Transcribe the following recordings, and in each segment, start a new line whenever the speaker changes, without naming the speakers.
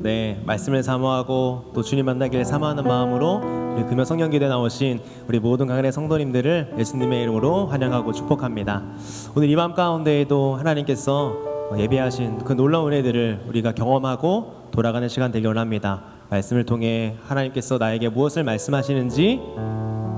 네, 말씀을 사모하고 또 주님 만나기를 사모하는 마음으로 우리 금요 성령기도에 나오신 우리 모든 강연의 성도님들을 예수님의 이름으로 환영하고 축복합니다. 오늘 이 밤 가운데에도 하나님께서 예비하신 그 놀라운 은혜들을 우리가 경험하고 돌아가는 시간 되길 원합니다. 말씀을 통해 하나님께서 나에게 무엇을 말씀하시는지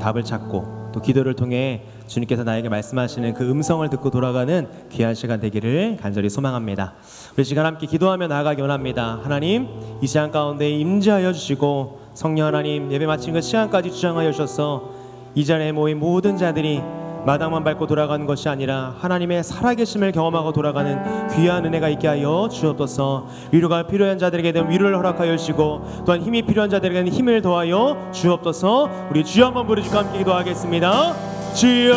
답을 찾고 또 기도를 통해 주님께서 나에게 말씀하시는 그 음성을 듣고 돌아가는 귀한 시간 되기를 간절히 소망합니다. 우리 시간 함께 기도하며 나아가기 원합니다. 하나님, 이 시간 가운데 임재하여 주시고 성령 하나님, 예배 마친 그 시간까지 주장하여 주셔서 이 자리에 모인 모든 자들이 마당만 밟고 돌아가는 것이 아니라 하나님의 살아계심을 경험하고 돌아가는 귀한 은혜가 있게 하여 주옵소서. 위로가 필요한 자들에게 대한 위로를 허락하여 주시고 또한 힘이 필요한 자들에게는 힘을 더하여 주옵소서. 우리 주여 한번 부르시고 함께 기도하겠습니다. 주여,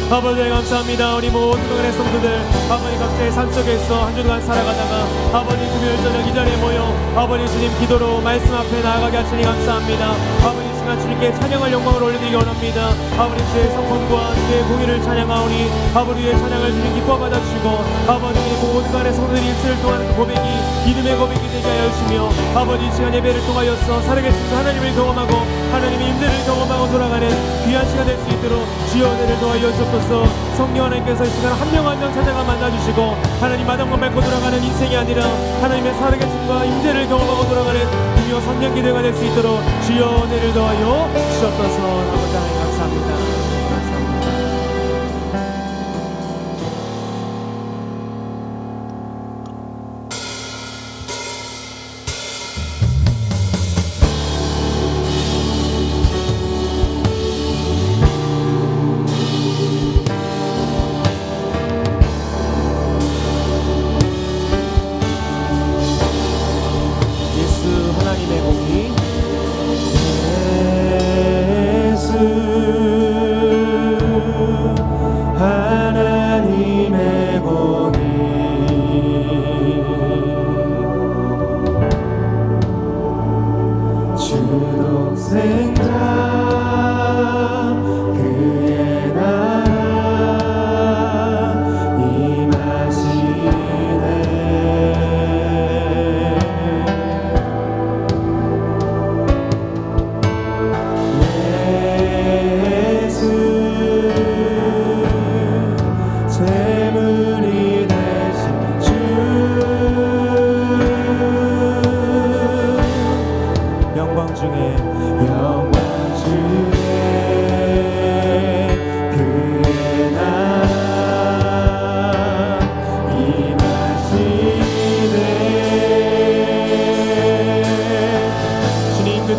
아버지 감사합니다. 우리 모든 교회 성도들 아버지 각자의 삶 속에서 한 주간 살아가다가 아버지 금요일 저녁 이 자리에 모여 아버지 주님 기도로 말씀 앞에 나아가게 하시니 감사합니다. 아버지 시간 주님께 찬양할 영광을 올려드리기 원합니다. 아버지 주의 성품과 주의 공의를 찬양하오니 아버지의 찬양을 주님 기뻐 받아주시고 아버지 모든 간의 성도들이 일주일 동안 그 고백이 믿음의 고백이 되게 하여 주시며 아버지 시간 예배를 통하여서 살아계신 하나님을 경험하고 하나님의 임재를 경험하고 돌아가는 귀한 시간 될 수 있도록 주여 은혜를 도와여 주옵소서. 성령 하나님께서 이 시간 한 명 한 명 찬양을 만나주시고 하나님 마당만 밟고 돌아가는 인생이 아니라 하나님의 살아계심과 임재를 경험하고 돌아가는 주여 성령 기대가 될 수 있도록 주여 은혜를 도와여 주옵소서. 아버지 하나님 감사합니다.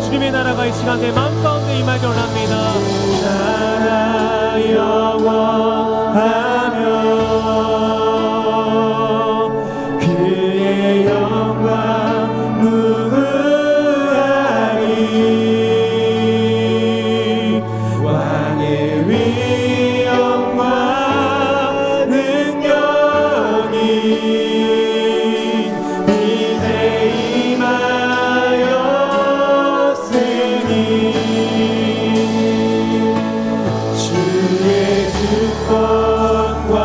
주님의 나라가 이 시간 내 마음 가운데 임하기 원합니다. 나라 영원하며 그의 영광 무궁하리 왕의 위엄과 능력이 이제 임하여 주의 주권과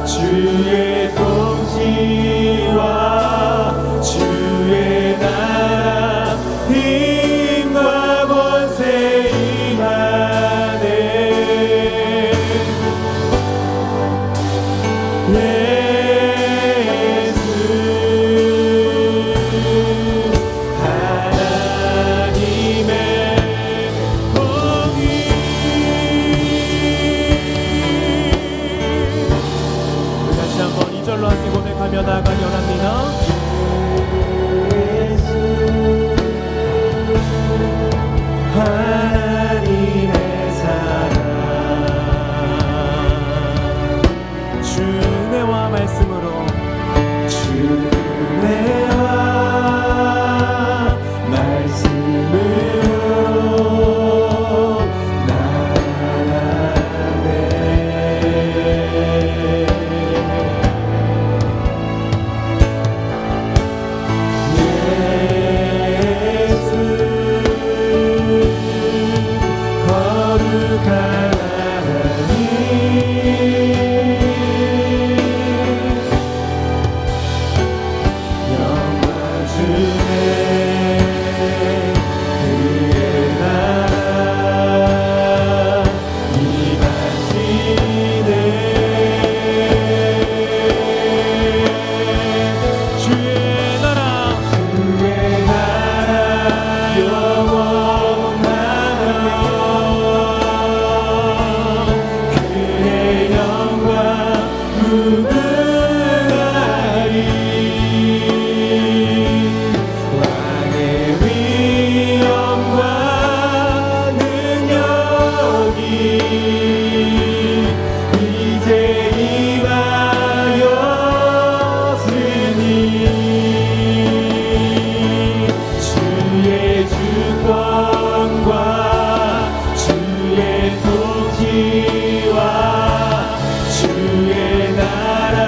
주의 통치와 주의 나라 힘과 권세 임하네. 예수 하나님의 이절로 함께 고백하며 나아가기 원합니다. 하나님의 사랑 주 은혜와 말씀으로 주 은혜와 말씀으로 나아가네. 거룩한 하나님 이제 임하였으니 주의 주권과 주의 통치와 주의 나라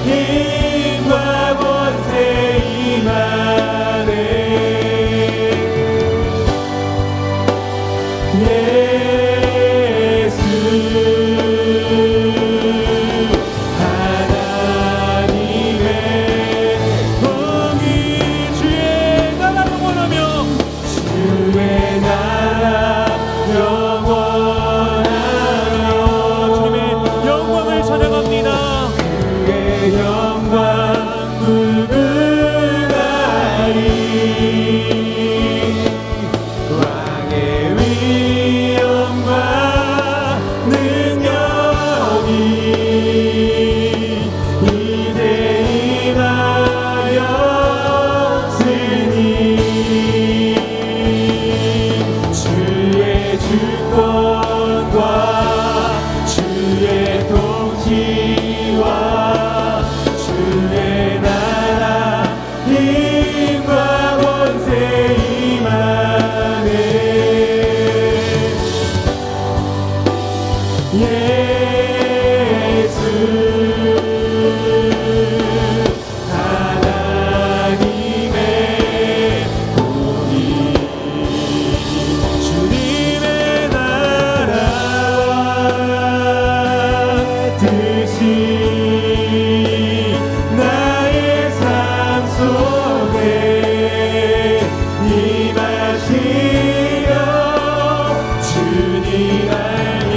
힘과 권세 임하네. 예수 하나님의 공의 주의 나라 영원하며 주의 나라 영원하며 주님의 영광을 찬양합니다. 그의 영광 누구나리 왕의 위엄과 능력이 이제 임하였으니 주의 주권과 주의 통치와 주의 나라 힘과 권세 임하네. 예수 하나님의 공의 주님의 나라와 뜻이 나의 삶 속에 임하시려 주님 알기를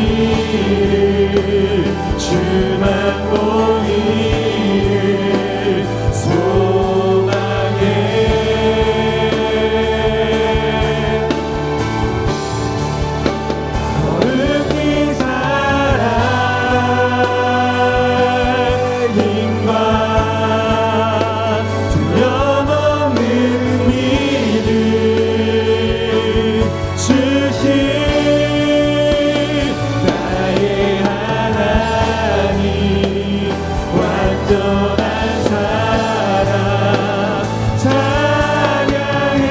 주만 보이를 소망해. 거룩히 살아 힘과 두려움없는 믿음 주신 나의 하나님 완전한 사랑 찬양해.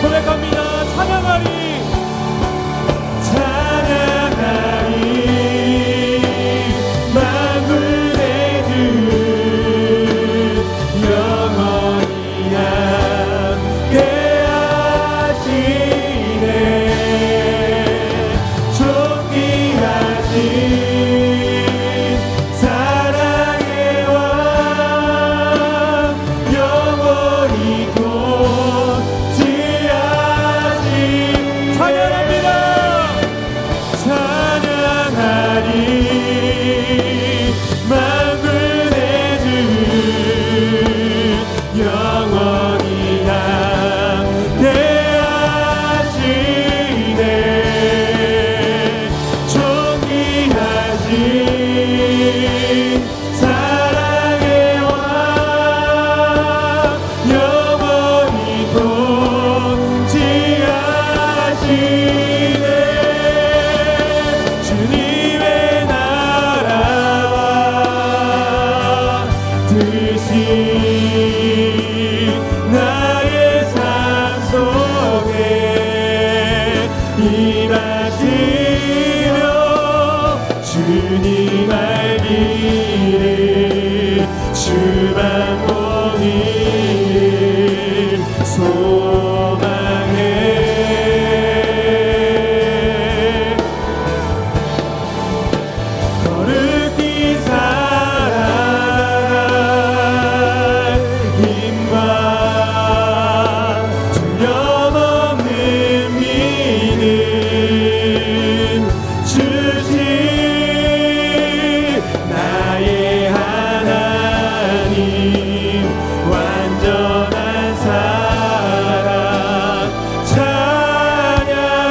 고백합니다. 찬양하리 찬양하리 만군의 주 영원히 함께 하시네. 존귀하신 사랑의 왕 영원히 통치하신 찬양합니다. 찬양하리 만군의 주 영원히 함께 하시네. 존귀하신 사랑의 왕 영원히 통치하시네. 주님의 나라와 뜻이 나의 삶 속에 임하시며 주님 알기를 주만 보기를 소망해. 거룩히 살아 힘과 두려움없는 믿음 주신 나의 하나님 완전한 사랑 찬양해.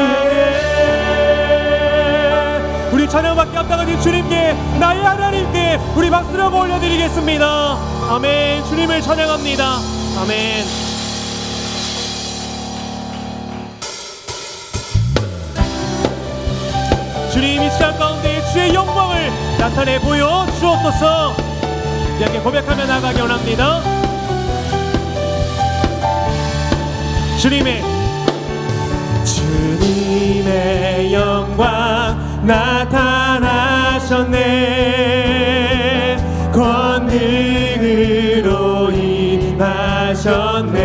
우리 찬양받기 합당하신 주님께 나의 하나님께 우리 박수를 올려드리겠습니다. 아멘. 주님을 찬양합니다. 아멘. 주님 이 시간 가운데 주의 영광을 나타내 보여 주옵소서. 이렇게 고백하며 나가기 원합니다. 주님의 영광 나타나셨네. 권능으로 임하셨네.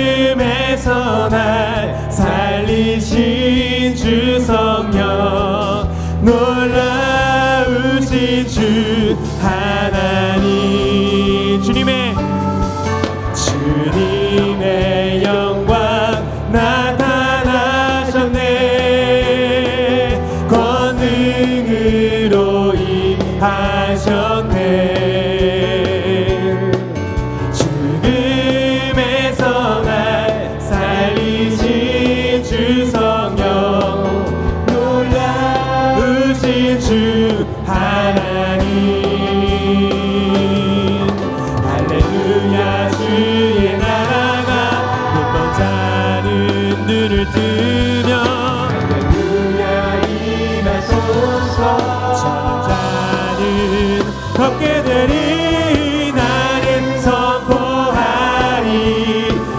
죽음에서 날 살리신 주 성령, 놀라우신 주 하나님. 주님의 영광 나타나셨네. 권능으로 임하셨네. 죽음에서 날 살리신 주 성령, 놀라우신 주 하나님. 할렐루야. 주의 나라가 눈먼 자는 눈을 뜨며, 할렐루야 임하소서. 저는 자는 걷게 되리. 나는 선포하리.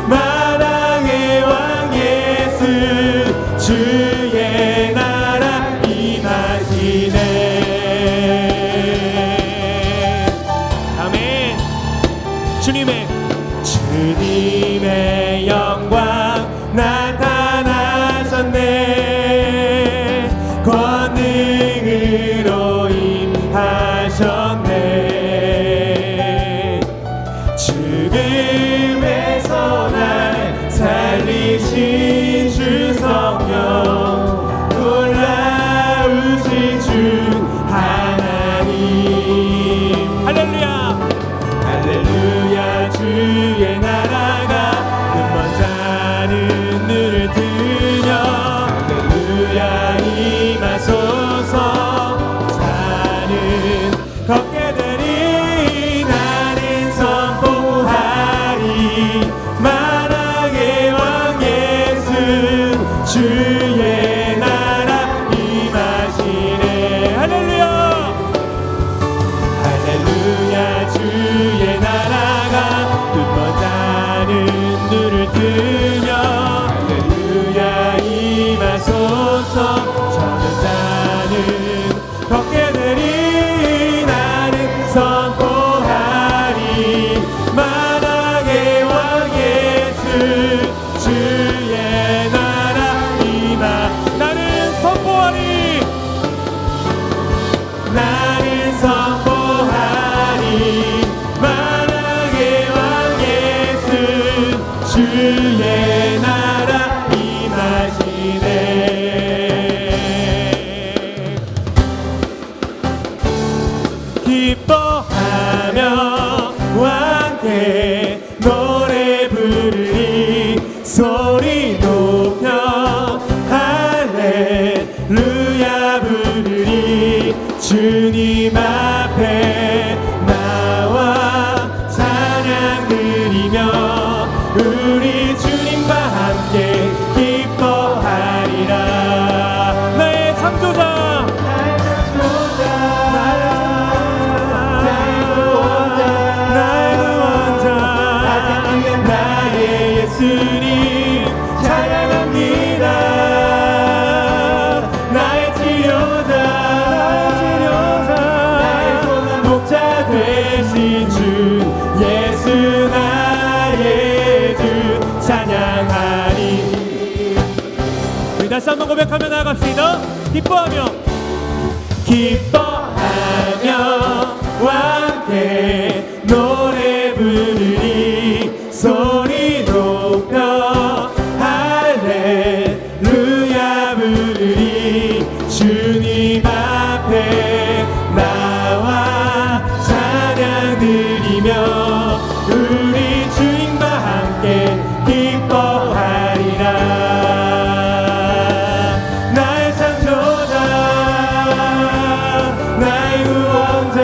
마당의 왕 예수, 주의 나라 임하시네. 아멘. 주님의 영광 나타나셨네. 권능으로 임하셨네. 죽음에서 날 살리신 주 성령, 놀라우신 주 하나님. 할렐루야. 할렐루야. 주의 나라가 눈먼 자는 눈을 뜨며, 할렐루야 임하소서. 자는 걷게 되리. 나는 선포하리. 만왕의 왕 예수, 주의 나라 임하시네. 할렐루야. 할렐루야. 주의 나라가 눈먼 자는 눈을 뜨며, 할렐루야 임하소서. 저는 자는 걷게 되리. 나는 선포하리. 만왕의 왕 예수, 주의 나라 임하. 나는 선포하리. 나는 선포하리. 만왕의 왕 예수, 주의 나라 임하시네. 기뻐하며 왕께 노래 부르리. 소리 높여 할렐루야 부르리. 주님 앞에 나와 찬양 드리며, 우리 주님과 함께 기뻐하리라. 나의 창조자, 나의 구원자, 나의 예수님 찬양합니다. 나의 치료자, 나의 소망 목자 되신 주 예수, 나의 주 찬양하리. 우리 다시 한번 고백하며 나아갑시다. 기뻐하며 왕께 노래 부르리. 소리 높여 할렐루야 부르리. 주님 앞에 나와 찬양 드리며, 우리 주님과 함께 기뻐하리라. 나의 창조자, 나의 구원자,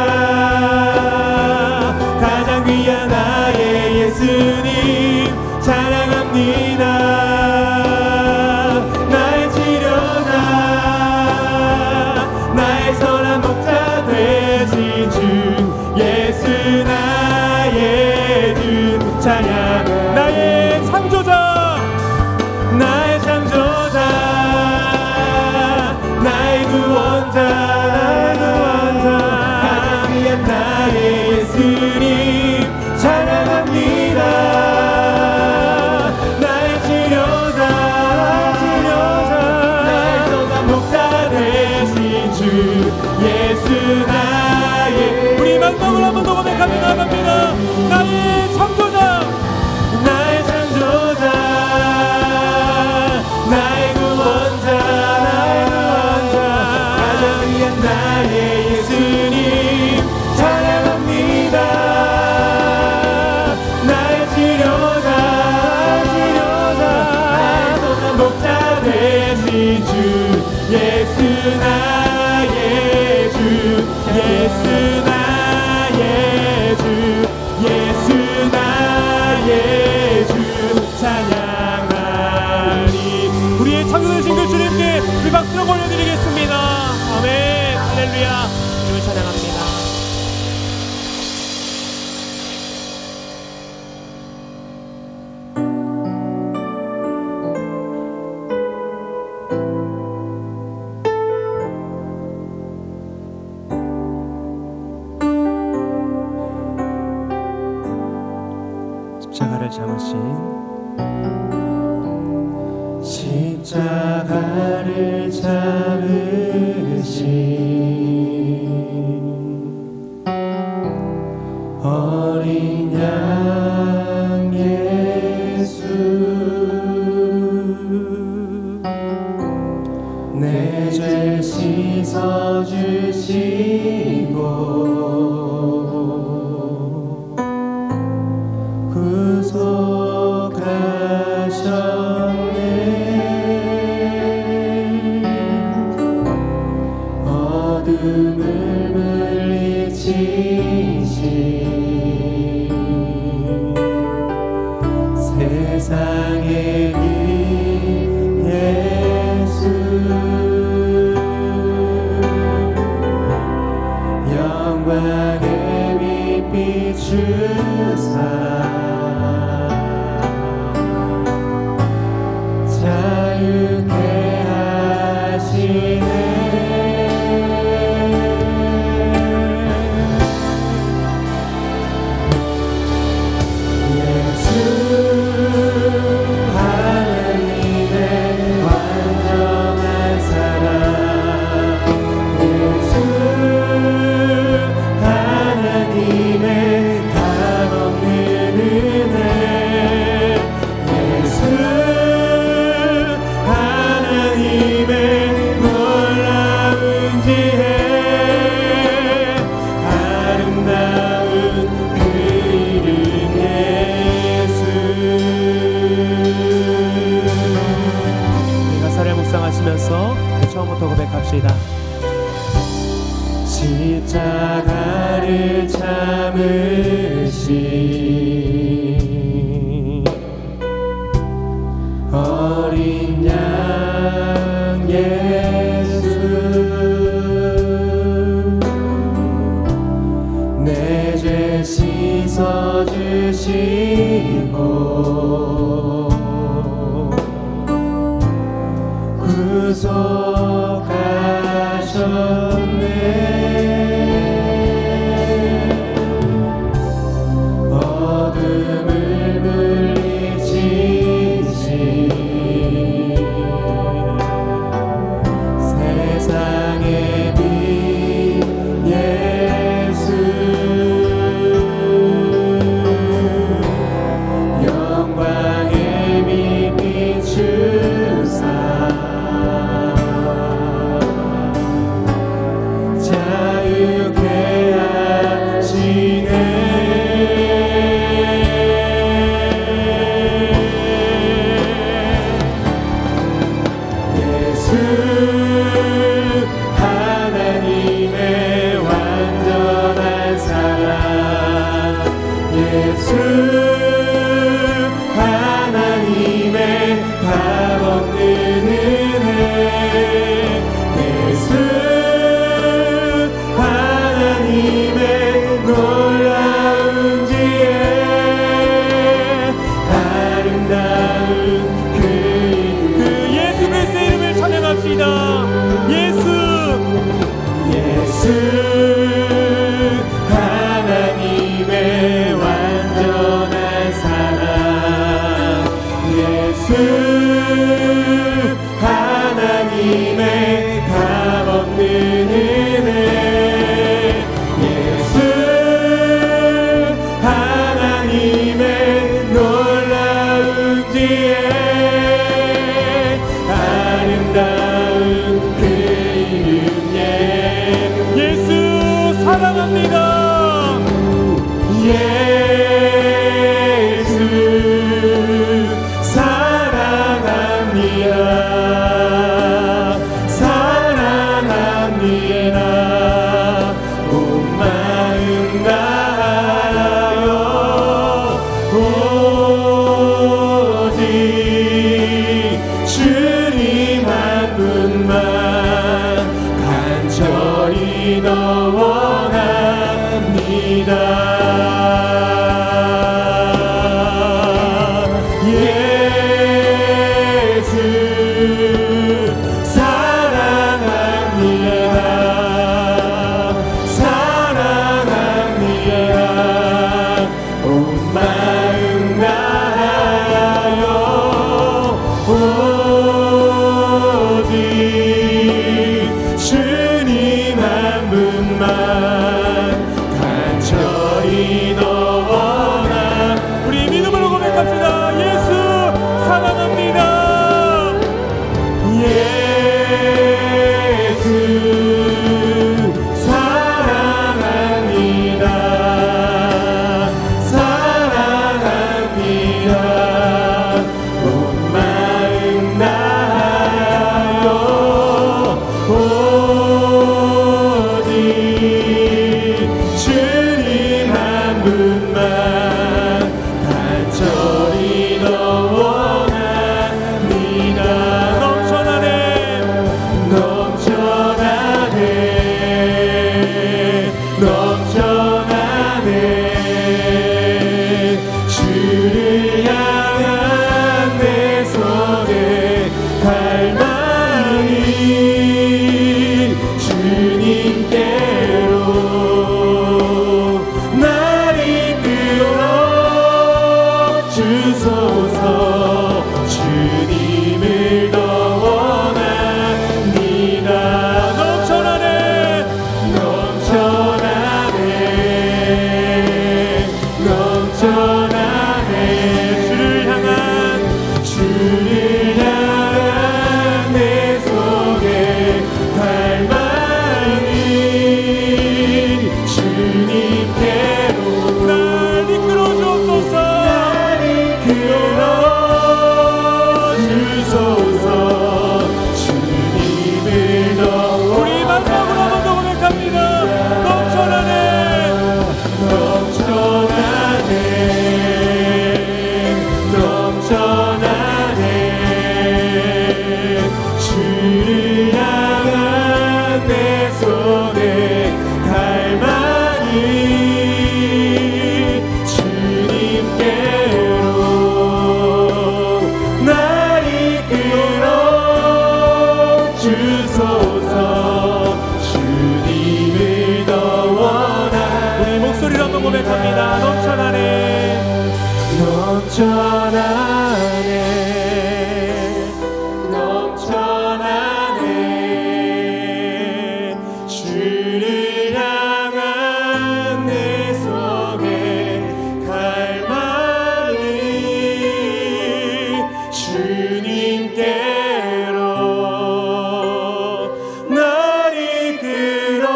주 예수 나의 주 예수 나의 주 예수 나의 주 찬양하리. 우리의 창조주신 그 주님께 우리 박수로 올려드리겠습니다. 아멘. 할렐루야. 주님을 찬양합니다. 십자가를 참으신 십자가를 참으신 어린 양 예수 내 죄 씻어주시고 구속하셨네. 어둠을 물리치신 세상의 길 예수 영광의 빛 비추사 자유케 하시네. 예수 하나님의 완전한 사랑 예수 하나님의 값없는 은혜 예수 하나님의 놀라운 지혜 아름다운 그 이름 예수. 이 가사를 묵상하시면서 처음부터 고백합시다. 십자가를 참으신 어린 양 예수 내 죄 씻어주시고 구속하셨네. 어둠을 물리치신 세상의 빛 예수 영광의 빛 비추사 자유케 하시네. 예수 하나님의 완전한 사랑 예수 하나님의 값없는 은혜 예수 하나님의 놀라운 지혜 아름다운 그 예수 그리스도의 이름을 찬양합시다. 예수 하나님의 완전한 사랑 예수 하나님의 값없는 은혜 예수 하나님의 놀라운 지혜 아름다운 그 이름 예수 사랑합니다. 예수 사랑합니다. 더 원합니다. 예수 사랑합니다. 사랑합니다. 온 마음 다하여 오직 주님 한 분만 간절히 더 원한 우리 믿음으로 고백합시다. 예수 사랑합니다. 예수 사랑합니다. 사랑합니다. 온 마음 다하여 오직 주님 한 분만 간절히 더 원합니다. 넘쳐나네 넘쳐나네 넘쳐나네 주를 향한 내 손에 갈망이 주님께로 날 이끌어 주소서. 주님을 더 원합니다. 넘쳐나네 넘쳐나네 넘쳐나네 주를 향한 내 속에 갈망이 주님께로 날 이끌어 주옵소서. 날 이끌어 주소서. 주님을 더 우리 마지막으로 한번 더 고백합니다. 넘쳐나네 넘쳐나네 넘쳐나네 주를 향한 내 손에 갈망이 주님께로 날 이끌어 주소서. 주님을 더 원하 우리 목소리로 한번 고백합니다. 넘쳐나네 넘쳐나네 넘쳐나네 주를 향한 내 속에 갈망이 주님께로 날 이끌어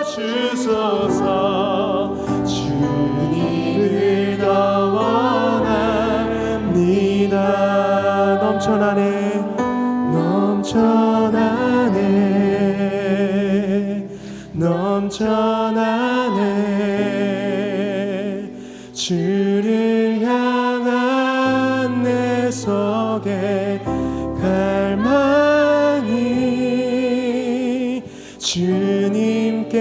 주소서. 주님을 더 원합니다. 넘쳐나네 넘쳐나네 넘쳐나네 주를 향한 내 속에 갈망이 주님께로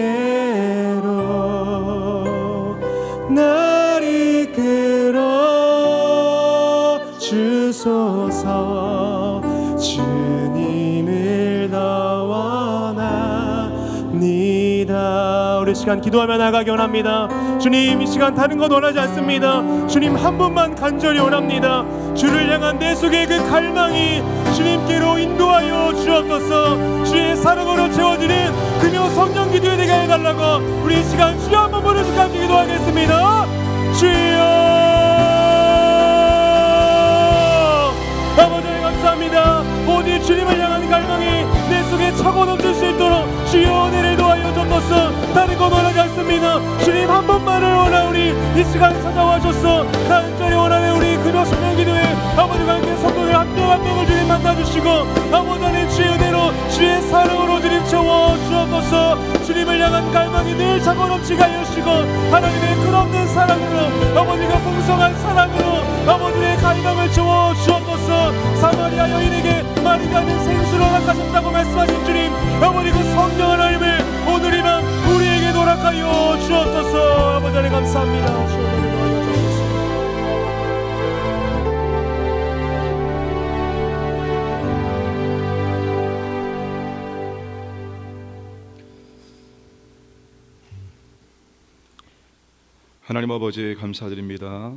날 이끌어 주소서. 주님을 더 원합니다. 우리 시간 기도하며 나가기 원합니다. 주님 이 시간 다른 것 원하지 않습니다. 주님 한 분만 간절히 원합니다. 주를 향한 내 속의 그 갈망이 주님께로 인도하여 주옵소서. 주의 사랑으로 채워지는 금요 성령 기도에 되게 해달라고 우리 이 시간 주여 한번 부르짖고 함께 기도하겠습니다. 주여 아버지 감사합니다. 오직 주님을 향한 갈망이 내 속에 차고 넘칠 수 있도록 주여 은혜를 도하여 주옵소서. 다른 것 원하지 않습니다. 주님 한 번만을 원하 우리 이 시간 찾아와 줬어. 간절히 원하는 우리 금요 성령 기도에 아버지가 함께 성도들 한 명 한 명을 주님 만나주시고 아버지 하나님 주의 은혜로 주의 사랑으로 주님 채워 주옵소서. 주님을 향한 갈망이 늘 차고 넘치게 하여 주시고 하나님의 끝없는 사랑으로 아버지가 풍성한 사랑으로 아버지의 갈망을 채워 주옵소서. 사마리아 여인에게 마르지 않는 생수로 낚아준다고 말씀하신 주님 아버지 그 성령 하나님의 허락하여 주옵소서. 아버지 하나님 감사합니다. 주여 너를 위하여 주옵소서.
하나님 아버지 감사드립니다.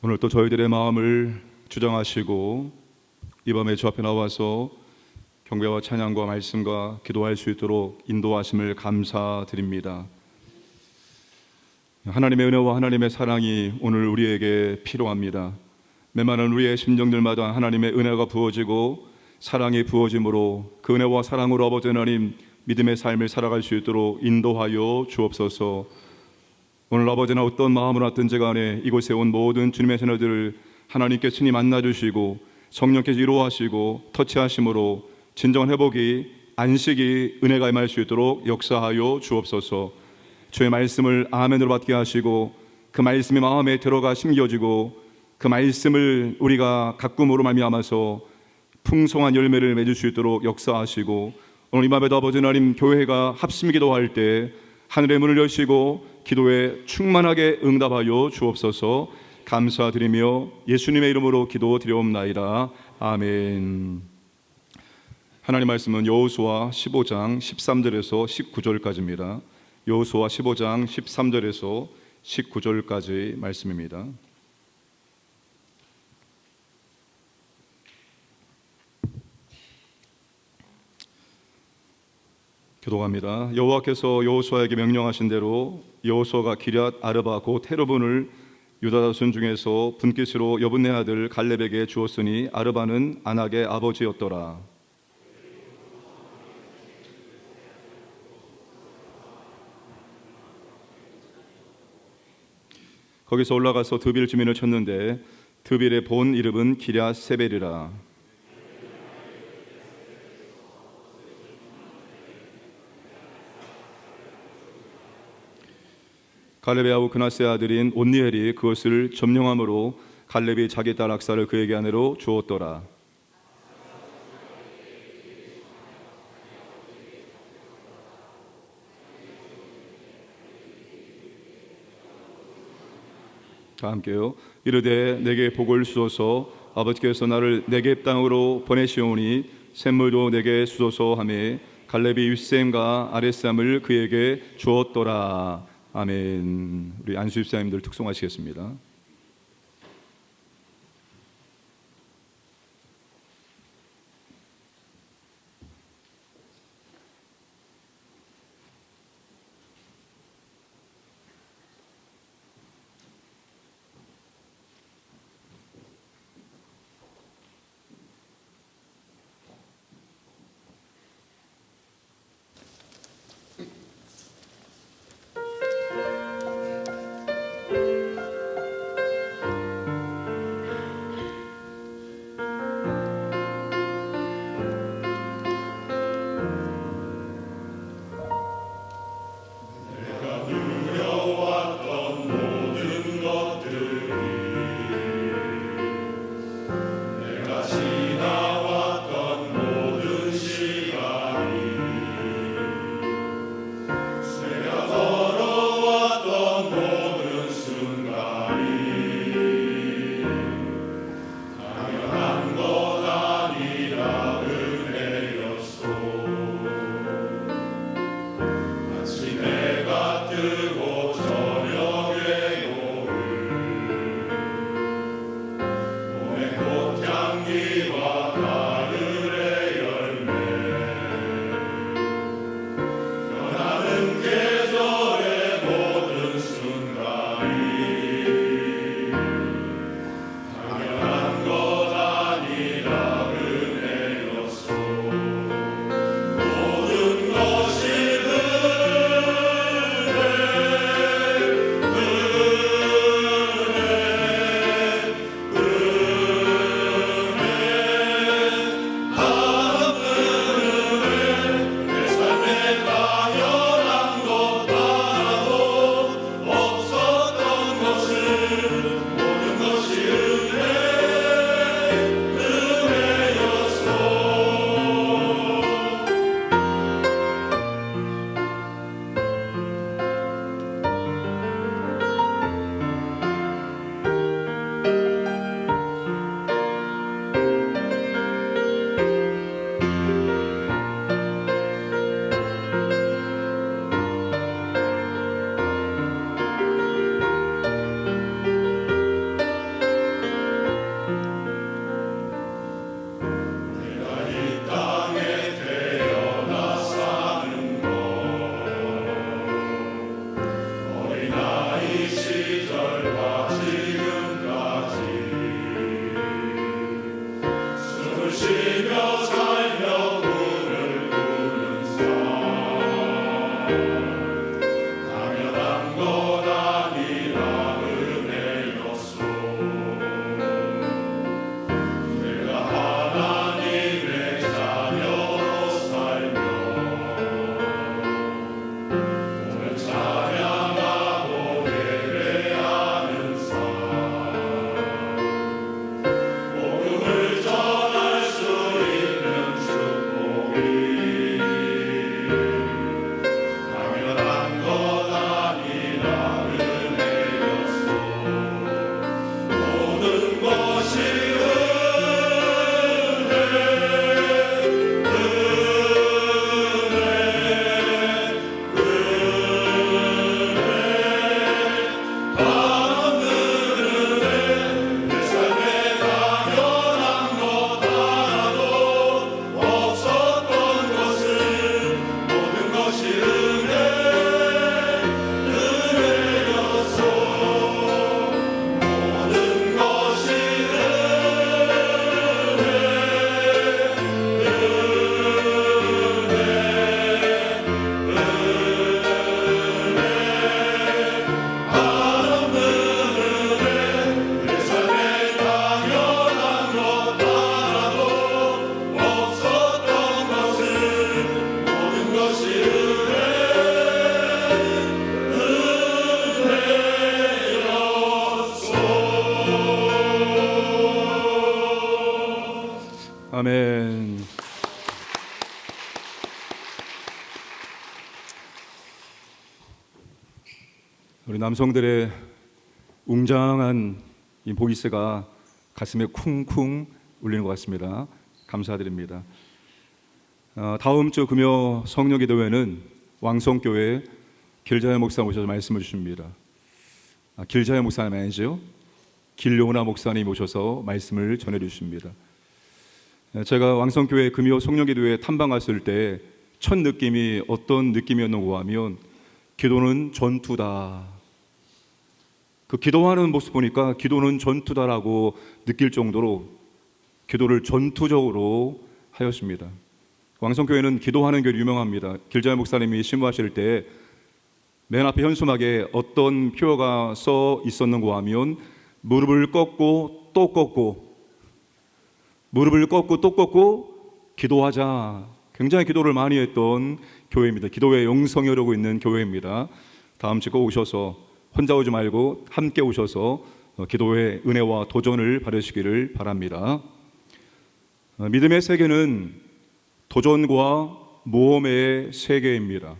오늘 또 저희들의 마음을 주장하시고 이 밤에 주 앞에 나와서 경배와 찬양과 말씀과 기도할 수 있도록 인도하심을 감사드립니다. 하나님의 은혜와 하나님의 사랑이 오늘 우리에게 필요합니다. 메마른 우리의 심정들마다 하나님의 은혜가 부어지고 사랑이 부어짐으로 그 은혜와 사랑으로 아버지 하나님 믿음의 삶을 살아갈 수 있도록 인도하여 주옵소서. 오늘 아버지나 어떤 마음으로 왔든지 간에 이곳에 온 모든 주님의 자녀들을 하나님께 친히 만나주시고 성령께서 위로하시고 터치하심으로 진정한 회복이 안식이 은혜가 임할 수 있도록 역사하여 주옵소서. 주의 말씀을 아멘으로 받게 하시고 그 말씀이 마음에 들어가 심겨지고 그 말씀을 우리가 가꿈으로 말미암아서 풍성한 열매를 맺을 수 있도록 역사하시고 오늘 이 밤에도 아버지 하나님 교회가 합심 기도할 때 하늘의 문을 여시고 기도에 충만하게 응답하여 주옵소서. 감사드리며 예수님의 이름으로 기도드리옵나이다. 아멘. 하나님 말씀은 여호수아 15장 13절에서 19절까지입니다. 여호수아 15장 13절에서 19절까지 말씀입니다. 기도합니다. 여호와께서 여호수아에게 명령하신 대로 여호수아가 기럇 아르바 곧 헤르본을 유다 자손 중에서 분깃으로 여분네 아들 갈렙에게 주었으니 아르바는 안악의 아버지였더라. 거기서 올라가서 드빌 주민을 쳤는데 드빌의 본 이름은 기럇 세벨이라. 갈렙의 아우 그나스의 아들인 온니엘이 그것을 점령함으로 갈렙이 자기 딸 악사를 그에게 아내로 주었더라. 다 함께요. 이르되 내게 복을 주소서. 아버지께서 나를 네겝 땅으로 보내시오니 샘물도 내게 주소서 하매 갈렙이 윗샘과 아랫샘을 그에게 주었더라. 아멘. 우리 안수 집사님들 특송하시겠습니다. 아멘. 우리 남성들의 웅장한 이 보이스가 가슴에 쿵쿵 울리는 것 같습니다. 감사드립니다. 다음 주 금요 성령기도회는 왕성교회 길자야 목사 모셔서 말씀을 주십니다. 길자야 목사님 아니죠? 길용나 목사님 모셔서 말씀을 전해 주십니다. 제가 왕성교회 금요 성령기도회 탐방 갔을 때 첫 느낌이 어떤 느낌이었는가 하면 기도는 전투다. 그 기도하는 모습 보니까 기도는 전투다라고 느낄 정도로 기도를 전투적으로 하였습니다. 왕성교회는 기도하는 교회로 유명합니다. 길자야 목사님이 신부하실 때 맨 앞에 현수막에 어떤 표어가 써 있었는가 하면 무릎을 꺾고 또 꺾고 무릎을 꺾고 또 꺾고 기도하자. 굉장히 기도를 많이 했던 교회입니다. 기도의 영성이 흐르고 있는 교회입니다. 다음 주 꼭 오셔서 혼자 오지 말고 함께 오셔서 기도의 은혜와 도전을 받으시기를 바랍니다. 믿음의 세계는 도전과 모험의 세계입니다.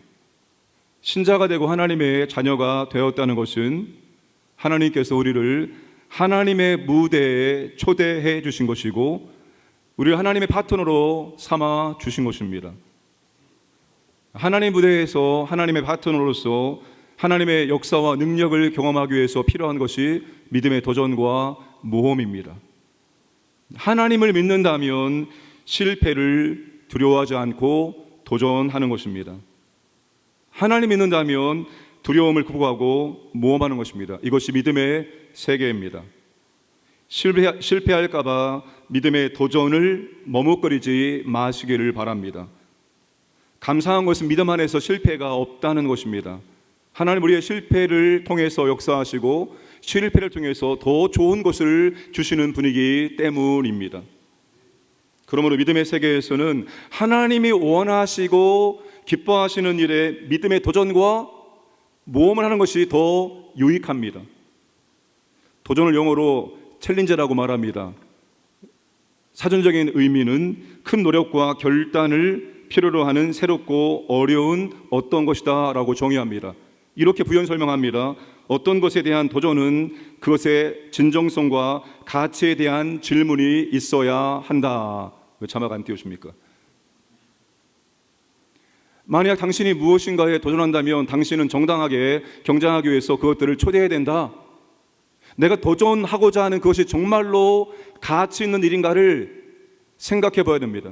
신자가 되고 하나님의 자녀가 되었다는 것은 하나님께서 우리를 하나님의 무대에 초대해 주신 것이고 우리를 하나님의 파트너로 삼아 주신 것입니다. 하나님 무대에서 하나님의 파트너로서 하나님의 역사와 능력을 경험하기 위해서 필요한 것이 믿음의 도전과 모험입니다. 하나님을 믿는다면 실패를 두려워하지 않고 도전하는 것입니다. 하나님 믿는다면 두려움을 극복하고 모험하는 것입니다. 이것이 믿음의 세계입니다. 실패할까 봐 믿음의 도전을 머뭇거리지 마시기를 바랍니다. 감사한 것은 믿음 안에서 실패가 없다는 것입니다. 하나님 우리의 실패를 통해서 역사하시고 실패를 통해서 더 좋은 것을 주시는 분이기 때문입니다. 그러므로 믿음의 세계에서는 하나님이 원하시고 기뻐하시는 일에 믿음의 도전과 모험을 하는 것이 더 유익합니다. 도전을 영어로 챌린저라고 말합니다. 사전적인 의미는 큰 노력과 결단을 필요로 하는 새롭고 어려운 어떤 것이다 라고 정의합니다. 이렇게 부연 설명합니다. 어떤 것에 대한 도전은 그것의 진정성과 가치에 대한 질문이 있어야 한다. 왜 자막 안 띄우십니까? 만약 당신이 무엇인가에 도전한다면 당신은 정당하게 경쟁하기 위해서 그것들을 초대해야 된다. 내가 도전하고자 하는 그것이 정말로 가치 있는 일인가를 생각해 봐야 됩니다.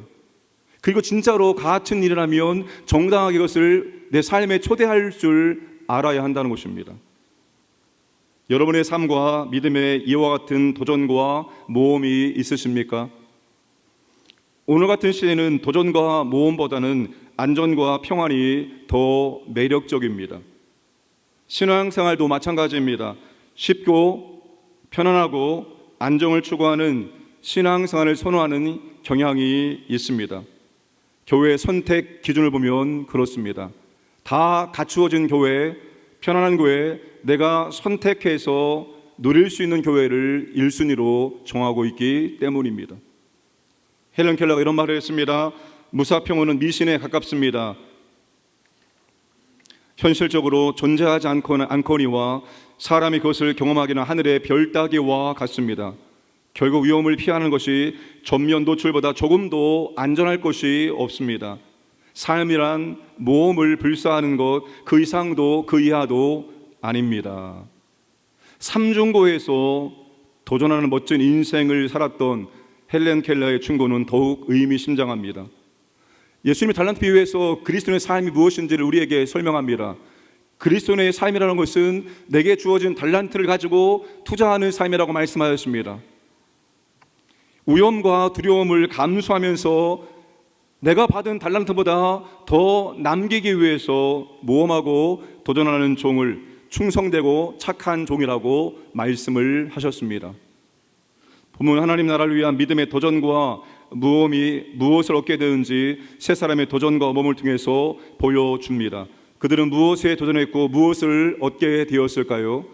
그리고 진짜로 가치 있는 일이라면 정당하게 그것을 내 삶에 초대할 줄 알아야 한다는 것입니다. 여러분의 삶과 믿음에 이와 같은 도전과 모험이 있으십니까? 오늘 같은 시대는 도전과 모험보다는 안전과 평안이 더 매력적입니다. 신앙생활도 마찬가지입니다. 쉽고 편안하고 안정을 추구하는 신앙생활을 선호하는 경향이 있습니다. 교회 선택 기준을 보면 그렇습니다. 다 갖추어진 교회, 편안한 교회, 내가 선택해서 누릴 수 있는 교회를 1순위로 정하고 있기 때문입니다. 헬런 켈러가 이런 말을 했습니다. 무사평온은 미신에 가깝습니다. 현실적으로 존재하지 않거니와 사람이 그것을 경험하기는 하늘의 별 따기와 같습니다. 결국 위험을 피하는 것이 전면 노출보다 조금도 안전할 것이 없습니다. 삶이란 모험을 불사하는 것, 그 이상도 그 이하도 아닙니다. 삼중고에서 도전하는 멋진 인생을 살았던 헬렌 켈러의 충고는 더욱 의미심장합니다. 예수님의 달란트 비유에서 그리스도인의 삶이 무엇인지를 우리에게 설명합니다. 그리스도인의 삶이라는 것은 내게 주어진 달란트를 가지고 투자하는 삶이라고 말씀하셨습니다. 위험과 두려움을 감수하면서 내가 받은 달란트보다 더 남기기 위해서 모험하고 도전하는 종을 충성되고 착한 종이라고 말씀을 하셨습니다. 보면 하나님 나라를 위한 믿음의 도전과 모험이 무엇을 얻게 되는지 세 사람의 도전과 모험을 통해서 보여줍니다. 그들은 무엇에 도전했고 무엇을 얻게 되었을까요?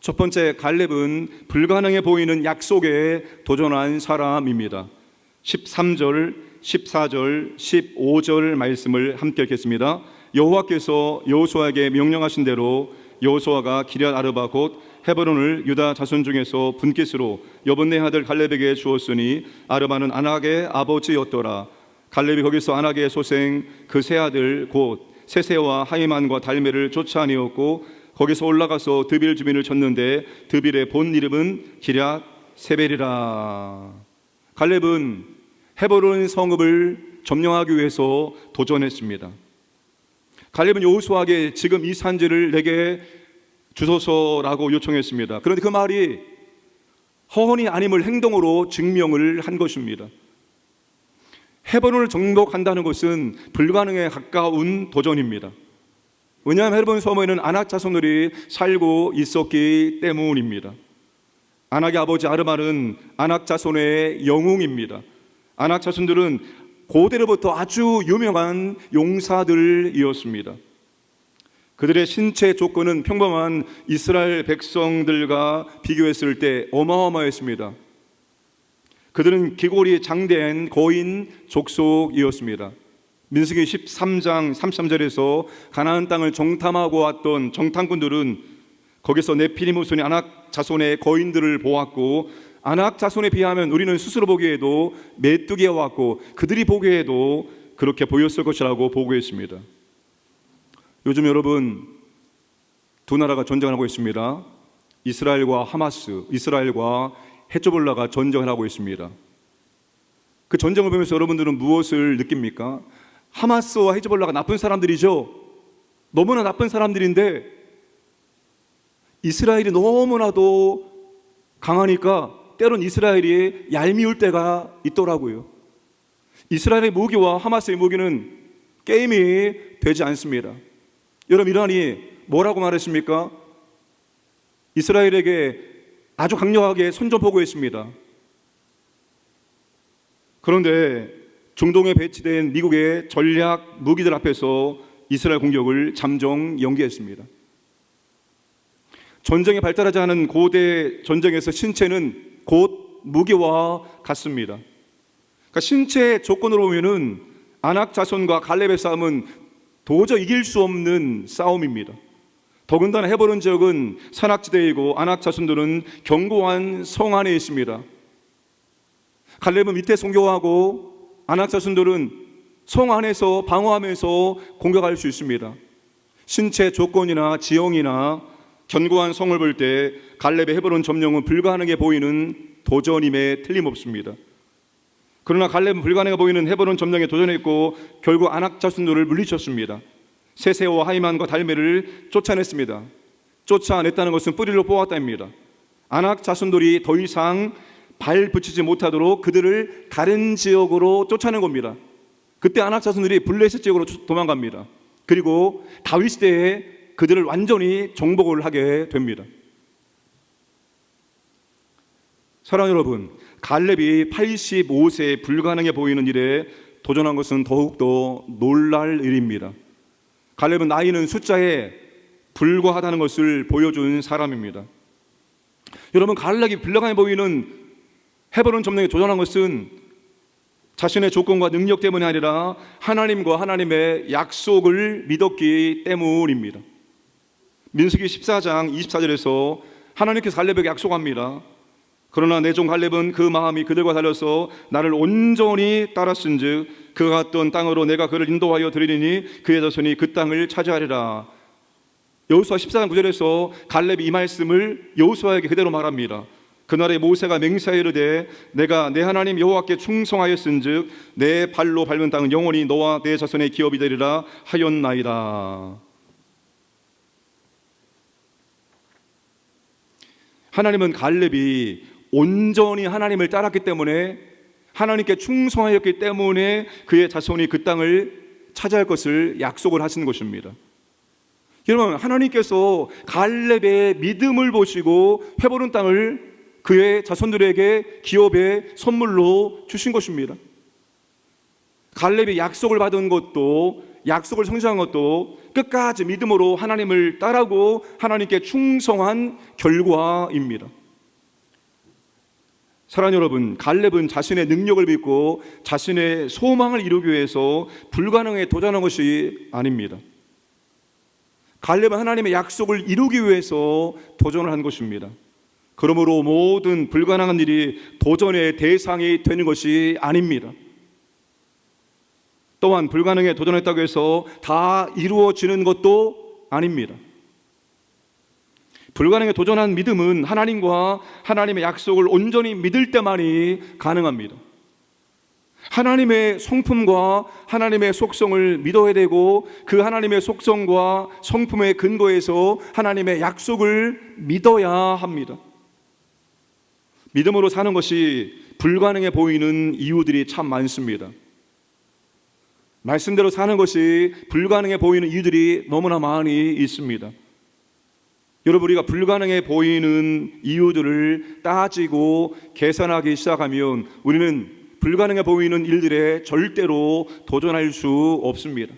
첫 번째, 갈렙은 불가능해 보이는 약속에 도전한 사람입니다. 13절, 14절, 15절 말씀을 함께 읽겠습니다. 여호와께서 여호수아에게 명령하신 대로 여호수아가 기럇 아르바 곧 헤브론을 유다 자손 중에서 분깃으로 여분네 아들 갈렙에게 주었으니 아르바는 아낙의 아버지였더라. 갈렙이 거기서 아낙의 소생 그 세 아들 곧 세세와 하이만과 달메를 쫓아내었고 거기서 올라가서 드빌 주민을 쳤는데 드빌의 본 이름은 기럇 세벨이라. 갈렙은 헤브론 성읍을 점령하기 위해서 도전했습니다. 갈렙은 여호수아에게 지금 이 산지를 내게 주소서라고 요청했습니다. 그런데 그 말이 허언이 아님을 행동으로 증명을 한 것입니다. 헤브론을 정복한다는 것은 불가능에 가까운 도전입니다. 왜냐하면 헤브론 섬에는 아낙 자손들이 살고 있었기 때문입니다. 아낙의 아버지 아르마는 아낙 자손의 영웅입니다. 아낙 자손들은 고대로부터 아주 유명한 용사들이었습니다. 그들의 신체 조건은 평범한 이스라엘 백성들과 비교했을 때 어마어마했습니다. 그들은 기골이 장대한 거인 족속이었습니다. 민수기 13장 33절에서 가나안 땅을 정탐하고 왔던 정탐꾼들은 거기서 네피림 후손이 아낙 자손의 거인들을 보았고 아낙 자손에 비하면 우리는 스스로 보기에도 메뚜기와 같고 그들이 보기에도 그렇게 보였을 것이라고 보고했습니다. 요즘 여러분 두 나라가 전쟁을 하고 있습니다. 이스라엘과 하마스, 이스라엘과 헤즈볼라가 전쟁을 하고 있습니다. 그 전쟁을 보면서 여러분들은 무엇을 느낍니까? 하마스와 헤즈볼라가 나쁜 사람들이죠. 너무나 나쁜 사람들인데 이스라엘이 너무나도 강하니까 때론 이스라엘이 얄미울 때가 있더라고요. 이스라엘의 무기와 하마스의 무기는 게임이 되지 않습니다. 여러분 이란이 뭐라고 말했습니까? 이스라엘에게 아주 강력하게 선전포고했습니다. 그런데 중동에 배치된 미국의 전략 무기들 앞에서 이스라엘 공격을 잠정 연기했습니다. 전쟁에 발달하지 않은 고대 전쟁에서 신체는 곧 무기와 같습니다. 그러니까 신체 조건으로 보면은 아낙 자손과 갈렙의 싸움은 도저히 이길 수 없는 싸움입니다. 더군다나 헤브론 지역은 산악지대이고 아낙 자손들은 견고한 성 안에 있습니다. 갈렙은 밑에 송교하고 아낙 자손들은 성 안에서 방어하면서 공격할 수 있습니다. 신체 조건이나 지형이나 견고한 성을 볼 때 갈렙의 헤브론 점령은 불가능해 보이는 도전임에 틀림없습니다. 그러나 갈렙은 불가능해 보이는 헤브론 점령에 도전했고 결국 아낙 자손들을 물리쳤습니다. 세세와 하이만과 달메를 쫓아냈습니다. 쫓아냈다는 것은 뿌리로 뽑았다입니다. 아낙 자손들이 더 이상 발 붙이지 못하도록 그들을 다른 지역으로 쫓아낸 겁니다. 그때 아낙 자손들이 블레셋 지역으로 도망갑니다. 그리고 다윗 시대에 그들을 완전히 정복을 하게 됩니다. 사랑하는 여러분, 갈렙이 85세에 불가능해 보이는 일에 도전한 것은 더욱더 놀랄 일입니다. 갈렙은 나이는 숫자에 불과하다는 것을 보여준 사람입니다. 여러분, 갈렙이 불가능해 보이는 헤브론 점령에 도전한 것은 자신의 조건과 능력 때문이 아니라 하나님과 하나님의 약속을 믿었기 때문입니다. 민수기 14장 24절에서 하나님께서 갈렙에게 약속합니다. 그러나 내 종 갈렙은 그 마음이 그들과 달려서 나를 온전히 따랐은즉 그가 갔던 땅으로 내가 그를 인도하여 드리리니 그의 자손이 그 땅을 차지하리라. 여호수아 14장 9절에서 갈렙이 이 말씀을 여호수아에게 그대로 말합니다. 그날에 모세가 맹세하여 이르되 내가 내 하나님 여호와께 충성하였은즉 내 발로 밟은 땅은 영원히 너와 내 자손의 기업이 되리라 하였나이다. 하나님은 갈렙이 온전히 하나님을 따랐기 때문에 하나님께 충성하였기 때문에 그의 자손이 그 땅을 차지할 것을 약속을 하신 것입니다. 여러분, 하나님께서 갈렙의 믿음을 보시고 헤브론 땅을 그의 자손들에게 기업의 선물로 주신 것입니다. 갈렙이 약속을 받은 것도 약속을 성취한 것도 끝까지 믿음으로 하나님을 따르고 하나님께 충성한 결과입니다. 사랑하는 여러분, 갈렙은 자신의 능력을 믿고 자신의 소망을 이루기 위해서 불가능에 도전한 것이 아닙니다. 갈렙은 하나님의 약속을 이루기 위해서 도전을 한 것입니다. 그러므로 모든 불가능한 일이 도전의 대상이 되는 것이 아닙니다. 또한 불가능에 도전했다고 해서 다 이루어지는 것도 아닙니다. 불가능에 도전한 믿음은 하나님과 하나님의 약속을 온전히 믿을 때만이 가능합니다. 하나님의 성품과 하나님의 속성을 믿어야 되고 그 하나님의 속성과 성품의 근거에서 하나님의 약속을 믿어야 합니다. 믿음으로 사는 것이 불가능해 보이는 이유들이 참 많습니다. 말씀대로 사는 것이 불가능해 보이는 이유들이 너무나 많이 있습니다. 여러분, 우리가 불가능해 보이는 이유들을 따지고 계산하기 시작하면 우리는 불가능해 보이는 일들에 절대로 도전할 수 없습니다.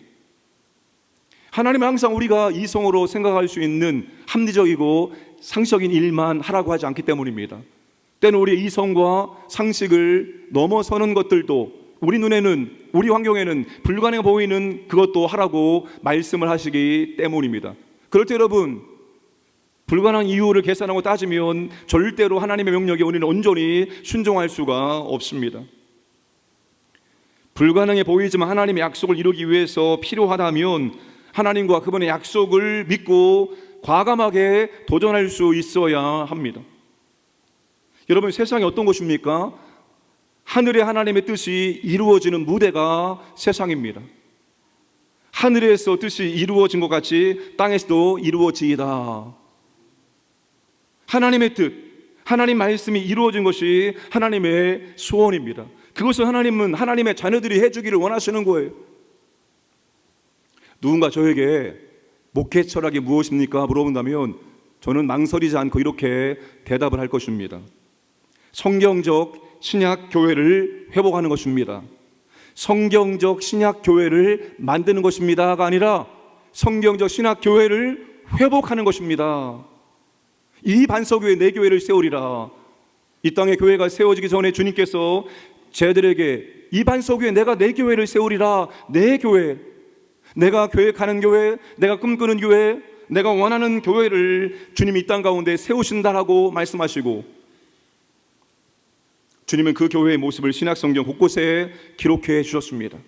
하나님은 항상 우리가 이성으로 생각할 수 있는 합리적이고 상식적인 일만 하라고 하지 않기 때문입니다. 때는 우리의 이성과 상식을 넘어서는 것들도 우리 눈에는, 우리 환경에는 불가능해 보이는 그것도 하라고 말씀을 하시기 때문입니다. 그럴 때 여러분, 불가능한 이유를 계산하고 따지면 절대로 하나님의 명령에 우리는 온전히 순종할 수가 없습니다. 불가능해 보이지만 하나님의 약속을 이루기 위해서 필요하다면 하나님과 그분의 약속을 믿고 과감하게 도전할 수 있어야 합니다. 여러분, 세상이 어떤 곳입니까? 하늘에 하나님의 뜻이 이루어지는 무대가 세상입니다. 하늘에서 뜻이 이루어진 것 같이 땅에서도 이루어지이다. 하나님의 뜻, 하나님 말씀이 이루어진 것이 하나님의 소원입니다. 그것을 하나님은 하나님의 자녀들이 해주기를 원하시는 거예요. 누군가 저에게 목회 철학이 무엇입니까? 물어본다면 저는 망설이지 않고 이렇게 대답을 할 것입니다. 성경적 신약 교회를 회복하는 것입니다. 성경적 신약 교회를 만드는 것입니다가 아니라 성경적 신약 교회를 회복하는 것입니다. 이 반석위에 내 교회를 세우리라. 이 땅에 교회가 세워지기 전에 주님께서 제들에게 이 반석 위에 내가 내 교회를 세우리라. 내 교회, 내가 계획하는 교회, 내가 꿈꾸는 교회, 내가 원하는 교회를 주님이 이 땅 가운데 세우신다라고 말씀하시고 주님은 그 교회의 모습을 신약성경 곳곳에 기록해 주셨습니다.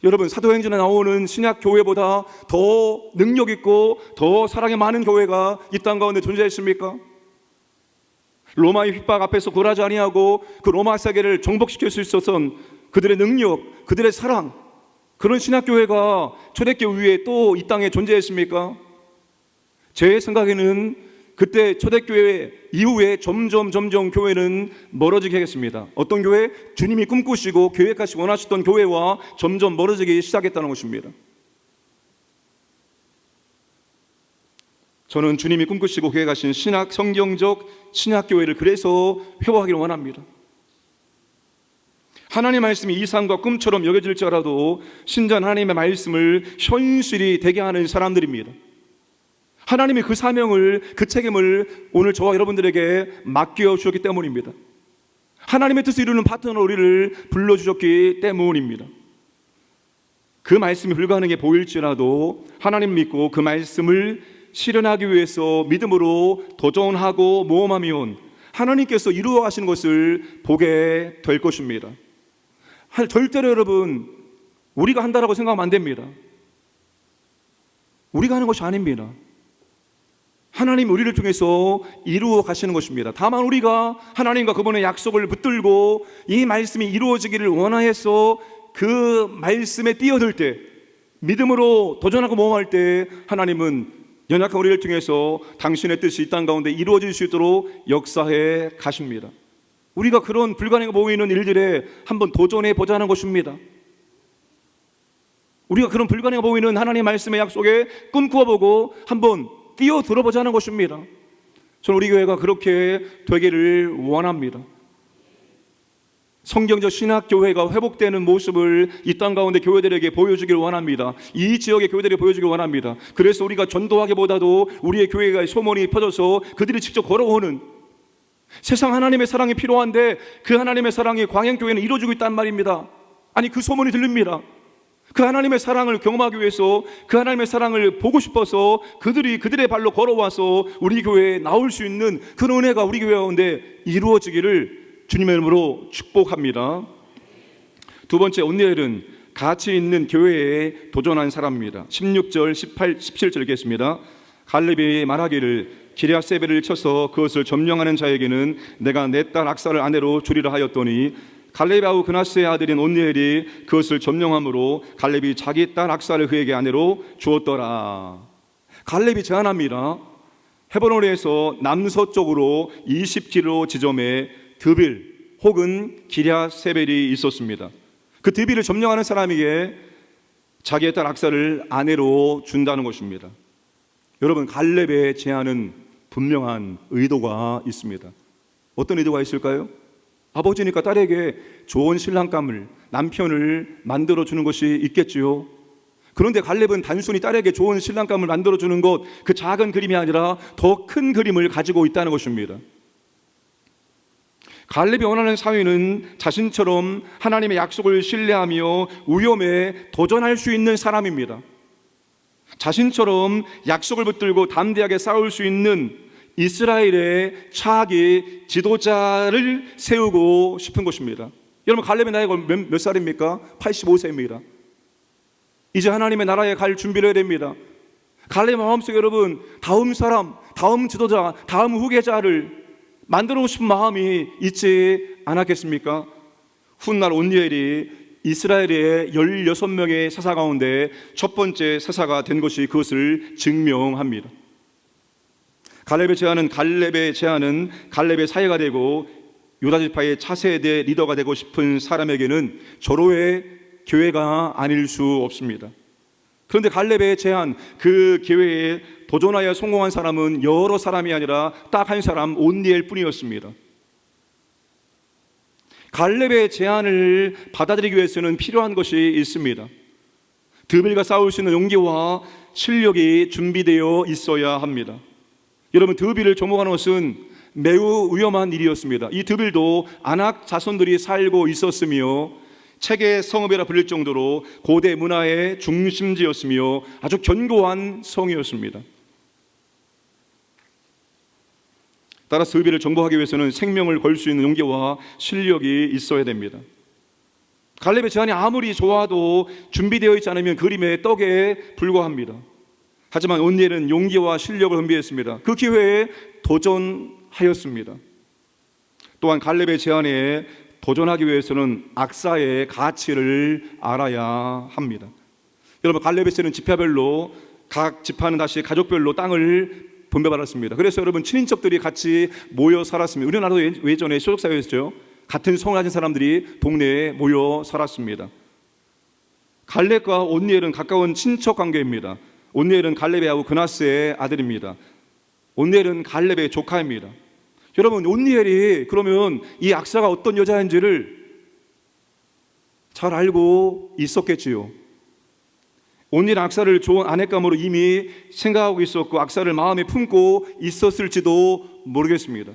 여러분, 사도행전에 나오는 신약교회보다 더 능력 있고 더 사랑이 많은 교회가 이 땅 가운데 존재했습니까? 로마의 핍박 앞에서 굴하지 아니하고 그 로마 세계를 정복시킬 수 있었던 그들의 능력, 그들의 사랑, 그런 신약교회가 초대교회 위에 또 이 땅에 존재했습니까? 제 생각에는 그때 초대교회 이후에 점점 교회는 멀어지게 하겠습니다. 어떤 교회? 주님이 꿈꾸시고 계획하시고 원하셨던 교회와 점점 멀어지기 시작했다는 것입니다. 저는 주님이 꿈꾸시고 계획하신 신약, 성경적 신약교회를 그래서 회복하기를 원합니다. 하나님의 말씀이 이상과 꿈처럼 여겨질지라도 신전 하나님의 말씀을 현실이 되게 하는 사람들입니다. 하나님이 그 사명을, 그 책임을 오늘 저와 여러분들에게 맡겨주셨기 때문입니다. 하나님의 뜻을 이루는 파트너로 우리를 불러주셨기 때문입니다. 그 말씀이 불가능해 보일지라도 하나님 믿고 그 말씀을 실현하기 위해서 믿음으로 도전하고 모험하면 하나님께서 이루어 가시는 것을 보게 될 것입니다. 절대로 여러분, 우리가 한다라고 생각하면 안 됩니다. 우리가 하는 것이 아닙니다. 하나님 우리를 통해서 이루어 가시는 것입니다. 다만 우리가 하나님과 그분의 약속을 붙들고 이 말씀이 이루어지기를 원하여서 그 말씀에 뛰어들 때, 믿음으로 도전하고 모험할 때 하나님은 연약한 우리를 통해서 당신의 뜻이 이 땅 가운데 이루어질 수 있도록 역사해 가십니다. 우리가 그런 불가능해 보이는 일들에 한번 도전해 보자는 것입니다. 우리가 그런 불가능해 보이는 하나님의 말씀의 약속에 꿈꾸어보고 한번 뛰어들어보자는 것입니다. 저는 우리 교회가 그렇게 되기를 원합니다. 성경적 신학교회가 회복되는 모습을 이 땅 가운데 교회들에게 보여주기를 원합니다. 이 지역의 교회들에게 보여주기를 원합니다. 그래서 우리가 전도하기보다도 우리의 교회가 소문이 퍼져서 그들이 직접 걸어오는 세상 하나님의 사랑이 필요한데 그 하나님의 사랑이 광양교회는 이루어지고 있단 말입니다. 아니, 그 소문이 들립니다. 그 하나님의 사랑을 경험하기 위해서, 그 하나님의 사랑을 보고 싶어서 그들이 그들의 발로 걸어와서 우리 교회에 나올 수 있는 그런 은혜가 우리 교회 가운데 이루어지기를 주님의 이름으로 축복합니다. 두 번째, 온니엘은 가치 있는 교회에 도전한 사람입니다. 16절, 18, 17절 읽겠습니다. 갈렙이 말하기를 기랴세벨을 쳐서 그것을 점령하는 자에게는 내가 내 딸 악사를 아내로 주리라 하였더니 갈렙의 아우 그나스의 아들인 온니엘이 그것을 점령함으로 갈렙이 자기 딸 악사를 그에게 아내로 주었더라. 갈렙이 제안합니다. 헤브론에서 남서쪽으로 20km 지점에 드빌 혹은 기랴세벨이 있었습니다. 그 드빌을 점령하는 사람에게 자기의 딸 악사를 아내로 준다는 것입니다. 여러분, 갈렙의 제안은 분명한 의도가 있습니다. 어떤 의도가 있을까요? 아버지니까 딸에게 좋은 신랑감을, 남편을 만들어주는 것이 있겠지요. 그런데 갈렙은 단순히 딸에게 좋은 신랑감을 만들어주는 것, 그 작은 그림이 아니라 더 큰 그림을 가지고 있다는 것입니다. 갈렙이 원하는 사위는 자신처럼 하나님의 약속을 신뢰하며 위험에 도전할 수 있는 사람입니다. 자신처럼 약속을 붙들고 담대하게 싸울 수 있는 이스라엘의 차기 지도자를 세우고 싶은 것입니다. 여러분, 갈렙의 나이가 몇 살입니까? 85세입니다. 이제 하나님의 나라에 갈 준비를 해야 됩니다. 갈렙의 마음속에 여러분, 다음 사람, 다음 지도자, 다음 후계자를 만들고 싶은 마음이 있지 않았겠습니까? 훗날 온니엘이 이스라엘의 16명의 사사 가운데 첫 번째 사사가 된 것이 그것을 증명합니다. 갈렙의 제안은 갈렙의 사회가 되고 유다지파의 차세대 리더가 되고 싶은 사람에게는 절호의 교회가 아닐 수 없습니다. 그런데 갈렙의 제안, 그 기회에 도전하여 성공한 사람은 여러 사람이 아니라 딱 한 사람, 온니엘 뿐이었습니다. 갈렙의 제안을 받아들이기 위해서는 필요한 것이 있습니다. 드빌과 싸울 수 있는 용기와 실력이 준비되어 있어야 합니다. 여러분, 드빌을 정복하는 것은 매우 위험한 일이었습니다. 이 드빌도 아낙 자손들이 살고 있었으며 책의 성읍이라 불릴 정도로 고대 문화의 중심지였으며 아주 견고한 성이었습니다. 따라서 드빌을 정복하기 위해서는 생명을 걸 수 있는 용기와 실력이 있어야 됩니다. 갈렙의 제안이 아무리 좋아도 준비되어 있지 않으면 그림의 떡에 불과합니다. 하지만 온니엘은 용기와 실력을 hun비했습니다. 그 기회에 도전하였습니다. 또한 갈렙의 제안에 도전하기 위해서는 악사의 가치를 알아야 합니다. 여러분, 갈렙에서는 지파별로 각 지파는 다시 가족별로 땅을 분배받았습니다. 그래서 여러분, 친인척들이 같이 모여 살았습니다. 우리나라도 예전에 소속사회였죠. 같은 성을 가진 사람들이 동네에 모여 살았습니다. 갈렙과 온니엘은 가까운 친척 관계입니다. 온니엘은 갈렙의 아우 그나스의 아들입니다. 온니엘은 갈렙의 조카입니다. 여러분, 온니엘이 그러면 이 악사가 어떤 여자인지를 잘 알고 있었겠지요. 온니엘 악사를 좋은 아내감으로 이미 생각하고 있었고 악사를 마음에 품고 있었을지도 모르겠습니다.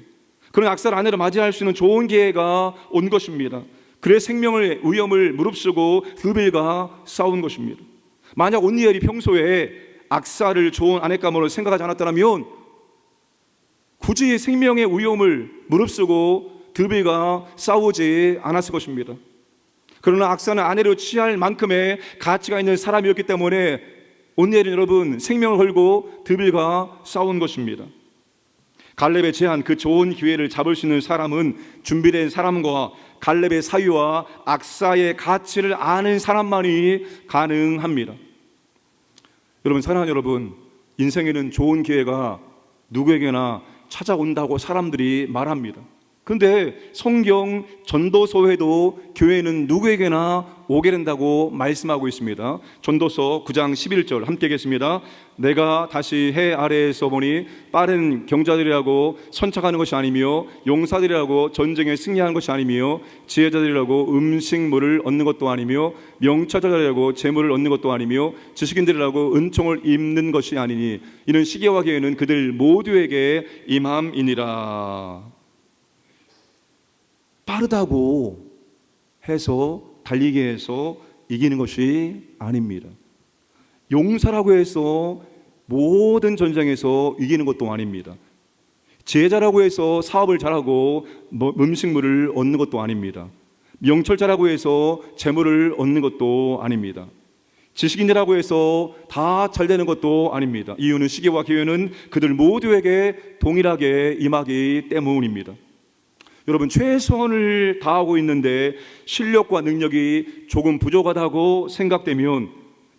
그런 악사를 아내로 맞이할 수 있는 좋은 기회가 온 것입니다. 그의 생명의 위험을 무릅쓰고 드빌과 싸운 것입니다. 만약 온니엘이 평소에 악사를 좋은 아내감으로 생각하지 않았다면 굳이 생명의 위험을 무릅쓰고 드빌과 싸우지 않았을 것입니다. 그러나 악사는 아내로 취할 만큼의 가치가 있는 사람이었기 때문에 온니엘은 여러분 생명을 걸고 드빌과 싸운 것입니다. 갈렙의 제안, 그 좋은 기회를 잡을 수 있는 사람은 준비된 사람과 갈렙의 사위와 악사의 가치를 아는 사람만이 가능합니다. 여러분, 사랑하는 여러분, 인생에는 좋은 기회가 누구에게나 찾아온다고 사람들이 말합니다. 그런데 성경 전도서에도 교회는 누구에게나 오게 된다고 말씀하고 있습니다. 전도서 9장 11절 함께 읽겠습니다. 내가 다시 해 아래에서 보니 빠른 경자들이라고 선착하는 것이 아니며 용사들이라고 전쟁에 승리하는 것이 아니며 지혜자들이라고 음식물을 얻는 것도 아니며 명철자들이라고 재물을 얻는 것도 아니며 지식인들이라고 은총을 입는 것이 아니니 이는 시기와 기회는 그들 모두에게 임함이니라. 빠르다고 해서 달리게 해서 이기는 것이 아닙니다. 용사라고 해서 모든 전쟁에서 이기는 것도 아닙니다. 제자라고 해서 사업을 잘하고 음식물을 얻는 것도 아닙니다. 명철자라고 해서 재물을 얻는 것도 아닙니다. 지식인이라고 해서 다 잘되는 것도 아닙니다. 이유는 시기와 기회는 그들 모두에게 동일하게 임하기 때문입니다. 여러분, 최선을 다하고 있는데 실력과 능력이 조금 부족하다고 생각되면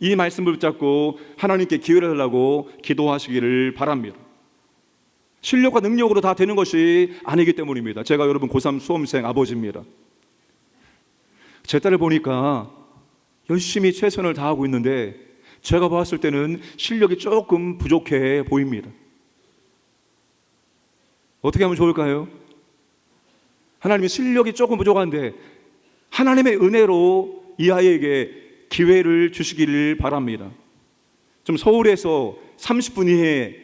이 말씀을 붙잡고 하나님께 기회를 달라고 기도하시기를 바랍니다. 실력과 능력으로 다 되는 것이 아니기 때문입니다. 제가 여러분 고3 수험생 아버지입니다. 제 딸을 보니까 열심히 최선을 다하고 있는데 제가 봤을 때는 실력이 조금 부족해 보입니다. 어떻게 하면 좋을까요? 하나님의 실력이 조금 부족한데 하나님의 은혜로 이 아이에게 기회를 주시기를 바랍니다. 좀 서울에서 30분 이내에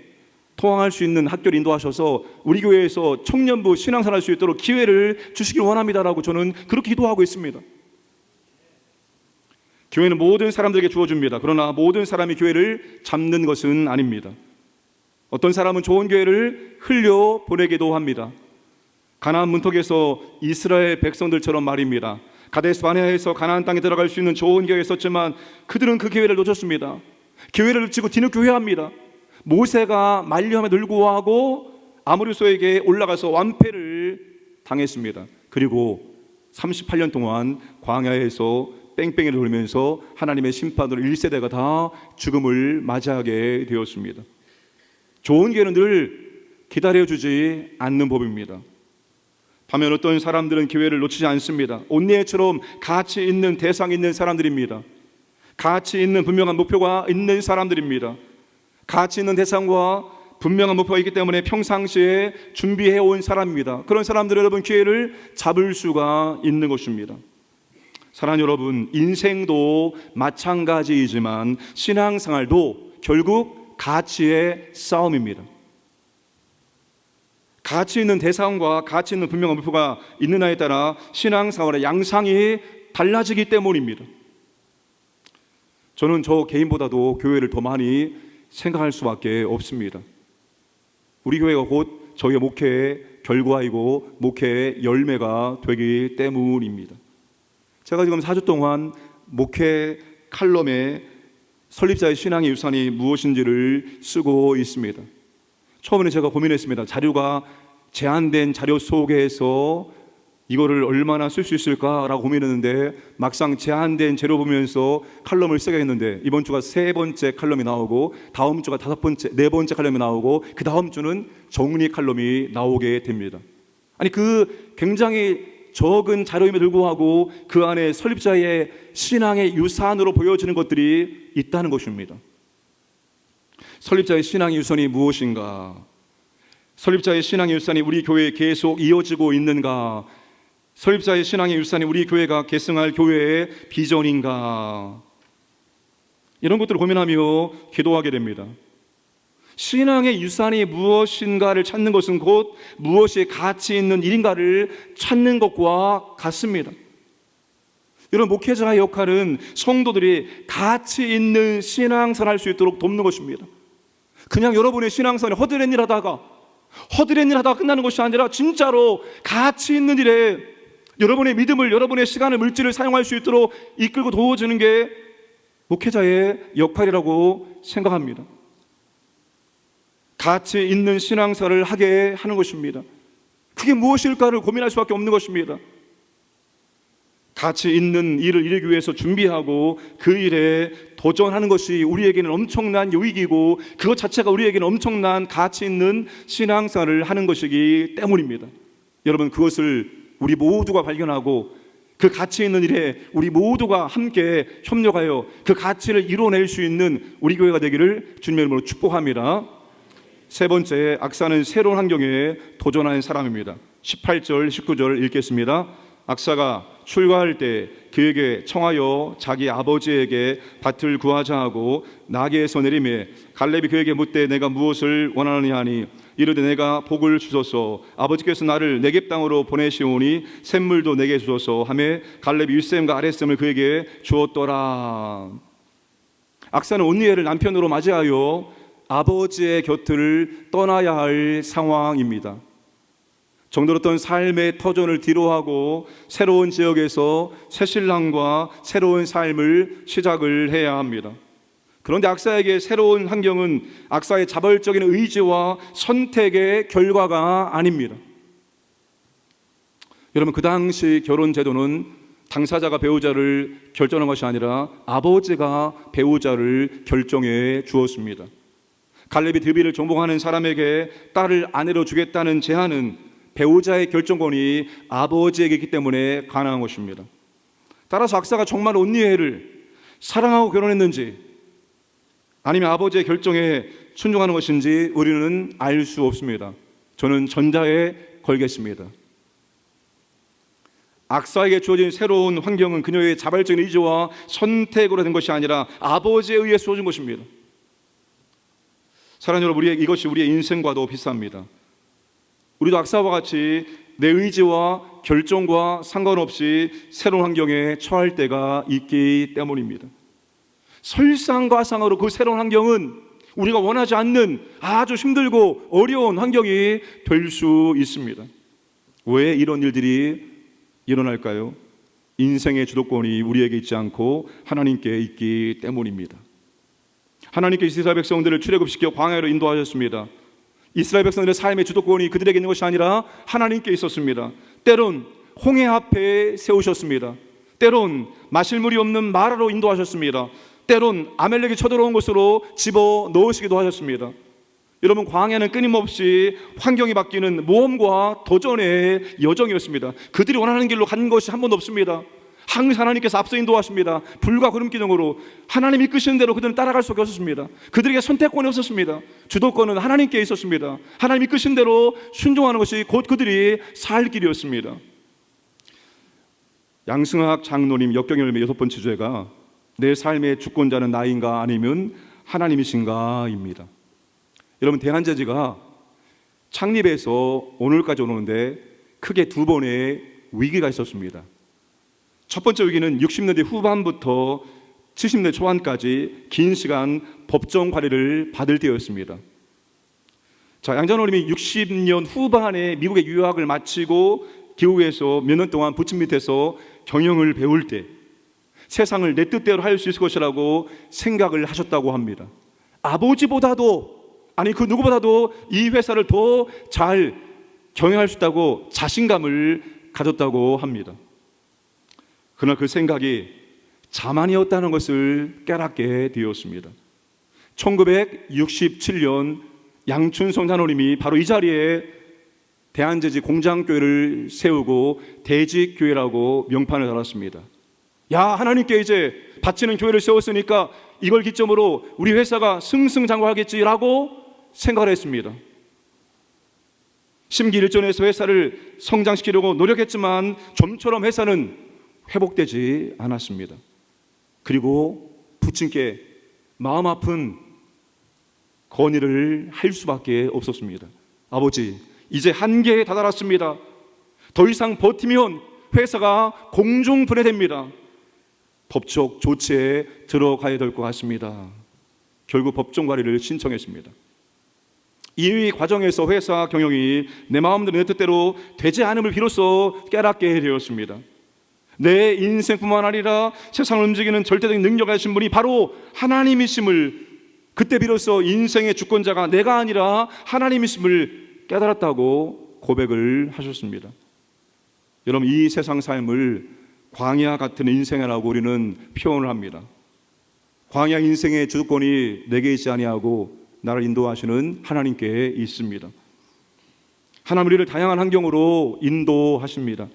통학할 수 있는 학교를 인도하셔서 우리 교회에서 청년부 신앙생활 할 수 있도록 기회를 주시길 원합니다라고 저는 그렇게 기도하고 있습니다. 교회는 모든 사람들에게 주어줍니다. 그러나 모든 사람이 교회를 잡는 것은 아닙니다. 어떤 사람은 좋은 교회를 흘려 보내기도 합니다. 가나안 문턱에서 이스라엘 백성들처럼 말입니다. 가데스 바네아에서 가나안 땅에 들어갈 수 있는 좋은 기회가 있었지만 그들은 그 기회를 놓쳤습니다. 기회를 놓치고 뒤늦게회합니다. 모세가 만류함에 늘고하고 아모리소에게 올라가서 완패를 당했습니다. 그리고 38년 동안 광야에서 뺑뺑이를 돌면서 하나님의 심판으로 1세대가 다 죽음을 맞이하게 되었습니다. 좋은 기회는 늘 기다려주지 않는 법입니다. 반면 어떤 사람들은 기회를 놓치지 않습니다. 온니엘처럼 가치 있는 대상이 있는 사람들입니다. 가치 있는 분명한 목표가 있는 사람들입니다. 가치 있는 대상과 분명한 목표가 있기 때문에 평상시에 준비해온 사람입니다. 그런 사람들은 여러분 기회를 잡을 수가 있는 것입니다. 사랑하는 여러분, 인생도 마찬가지이지만 신앙생활도 결국 가치의 싸움입니다. 가치 있는 대상과 가치 있는 분명한 목표가 있느냐에 따라 신앙생활의 양상이 달라지기 때문입니다. 저는 저 개인보다도 교회를 더 많이 생각할 수밖에 없습니다. 우리 교회가 곧 저희의 목회의 결과이고 목회의 열매가 되기 때문입니다. 제가 지금 4주 동안 목회 칼럼에 설립자의 신앙의 유산이 무엇인지를 쓰고 있습니다. 처음에는 제가 고민했습니다. 자료가 제한된 자료 속에서 이거를 얼마나 쓸 수 있을까라고 고민했는데 막상 제한된 재료 보면서 칼럼을 쓰게 했는데 이번 주가 3번째 칼럼이 나오고 다음 주가 4번째 칼럼이 나오고 그 다음 주는 정리 칼럼이 나오게 됩니다. 아니 그 굉장히 적은 자료임에도 불구하고 그 안에 설립자의 신앙의 유산으로 보여지는 것들이 있다는 것입니다. 설립자의 신앙의 유산이 무엇인가? 설립자의 신앙의 유산이 우리 교회에 계속 이어지고 있는가? 설립자의 신앙의 유산이 우리 교회가 계승할 교회의 비전인가? 이런 것들을 고민하며 기도하게 됩니다. 신앙의 유산이 무엇인가를 찾는 것은 곧 무엇이 가치 있는 일인가를 찾는 것과 같습니다. 여러분, 목회자의 역할은 성도들이 가치 있는 신앙생활 할 수 있도록 돕는 것입니다. 그냥 여러분의 신앙생활이 헛되는 일 하다가 끝나는 것이 아니라 진짜로 가치 있는 일에 여러분의 믿음을, 여러분의 시간을, 물질을 사용할 수 있도록 이끌고 도와주는 게 목회자의 역할이라고 생각합니다. 가치 있는 신앙생활을 하게 하는 것입니다. 그게 무엇일까를 고민할 수밖에 없는 것입니다. 가치 있는 일을 이루기 위해서 준비하고 그 일에 도전하는 것이 우리에게는 엄청난 유익이고 그것 자체가 우리에게는 엄청난 가치 있는 신앙생활을 하는 것이기 때문입니다. 여러분, 그것을 우리 모두가 발견하고 그 가치 있는 일에 우리 모두가 함께 협력하여 그 가치를 이뤄낼 수 있는 우리 교회가 되기를 주님의 이름으로 축복합니다. 세 번째, 악사는 새로운 환경에 도전하는 사람입니다. 18절, 19절 읽겠습니다. 악사가 출가할 때 그에게 청하여 자기 아버지에게 밭을 구하자 하고 나귀에서 내리매 갈렙이 그에게 묻되 내가 무엇을 원하느냐 하니 이르되 내가 복을 주소서 아버지께서 나를 네겝 땅으로 보내시오니 샘물도 내게 주소서 하며 갈렙이 윗샘과 아랫샘을 그에게 주었더라. 악사는 온니엘을 남편으로 맞이하여 아버지의 곁을 떠나야 할 상황입니다. 정들었던 삶의 터전을 뒤로하고 새로운 지역에서 새 신랑과 새로운 삶을 시작을 해야 합니다. 그런데 악사에게 새로운 환경은 악사의 자발적인 의지와 선택의 결과가 아닙니다. 여러분, 그 당시 결혼 제도는 당사자가 배우자를 결정한 것이 아니라 아버지가 배우자를 결정해 주었습니다. 갈렙이 드비를 정복하는 사람에게 딸을 아내로 주겠다는 제안은 배우자의 결정권이 아버지에게 있기 때문에 가능한 것입니다. 따라서 악사가 정말 온니엘을 사랑하고 결혼했는지 아니면 아버지의 결정에 순종하는 것인지 우리는 알 수 없습니다. 저는 전자에 걸겠습니다. 악사에게 주어진 새로운 환경은 그녀의 자발적인 의지와 선택으로 된 것이 아니라 아버지에 의해 주어진 것입니다. 사랑하는 여러분, 이것이 우리의 인생과도 비슷합니다. 우리도 악사와 같이 내 의지와 결정과 상관없이 새로운 환경에 처할 때가 있기 때문입니다. 설상가상으로 그 새로운 환경은 우리가 원하지 않는 아주 힘들고 어려운 환경이 될 수 있습니다. 왜 이런 일들이 일어날까요? 인생의 주도권이 우리에게 있지 않고 하나님께 있기 때문입니다. 하나님께서 이스라엘 백성들을 출애굽시켜 광야로 인도하셨습니다. 이스라엘 백성들의 삶의 주도권이 그들에게 있는 것이 아니라 하나님께 있었습니다. 때론 홍해 앞에 세우셨습니다. 때론 마실 물이 없는 마라로 인도하셨습니다. 때론 아멜렉이 쳐들어온 곳으로 집어 넣으시기도 하셨습니다. 여러분, 광야는 끊임없이 환경이 바뀌는 모험과 도전의 여정이었습니다. 그들이 원하는 길로 간 것이 한 번도 없습니다. 항상 하나님께서 앞서 인도하십니다. 불과 구름 기둥으로 하나님이 이끄시는 대로 그들은 따라갈 수밖에 없었습니다. 그들에게 선택권이 없었습니다. 주도권은 하나님께 있었습니다. 하나님이 이끄신 대로 순종하는 것이 곧 그들이 살 길이었습니다. 양승학 장로님 역경열매 6번째 주제가 내 삶의 주권자는 나인가 아니면 하나님이신가입니다. 여러분, 대한제지가 창립에서 오늘까지 오는데 크게 두 번의 위기가 있었습니다. 첫 번째 위기는 60년대 후반부터 70년대 초반까지 긴 시간 법정 관리를 받을 때였습니다. 자, 양장로님이 60년 후반에 미국의 유학을 마치고 기국에서 몇 년 동안 부친 밑에서 경영을 배울 때 세상을 내 뜻대로 할 수 있을 것이라고 생각을 하셨다고 합니다. 아버지보다도, 아니 그 누구보다도 이 회사를 더 잘 경영할 수 있다고 자신감을 가졌다고 합니다. 그러나 그 생각이 자만이었다는 것을 깨닫게 되었습니다. 1967년 양춘성 장로님이 바로 이 자리에 대한제지 공장교회를 세우고 대직교회라고 명판을 달았습니다. 야, 하나님께 이제 바치는 교회를 세웠으니까 이걸 기점으로 우리 회사가 승승장구하겠지라고 생각을 했습니다. 심기일전에서 회사를 성장시키려고 노력했지만 좀처럼 회사는 회복되지 않았습니다. 그리고 부친께 마음 아픈 건의를 할 수밖에 없었습니다. 아버지, 이제 한계에 다다랐습니다. 더 이상 버티면 회사가 공중분해됩니다. 법적 조치에 들어가야 될 것 같습니다. 결국 법정 관리를 신청했습니다. 이 과정에서 회사 경영이 내 마음대로 내 뜻대로 되지 않음을 비로소 깨닫게 되었습니다. 내 인생뿐만 아니라 세상을 움직이는 절대적인 능력을 가진 분이 바로 하나님이심을, 그때 비로소 인생의 주권자가 내가 아니라 하나님이심을 깨달았다고 고백을 하셨습니다. 여러분, 이 세상 삶을 광야 같은 인생이라고 우리는 표현을 합니다. 광야 인생의 주권이 내게 있지 아니하고 나를 인도하시는 하나님께 있습니다. 하나님 우리를 다양한 환경으로 인도하십니다.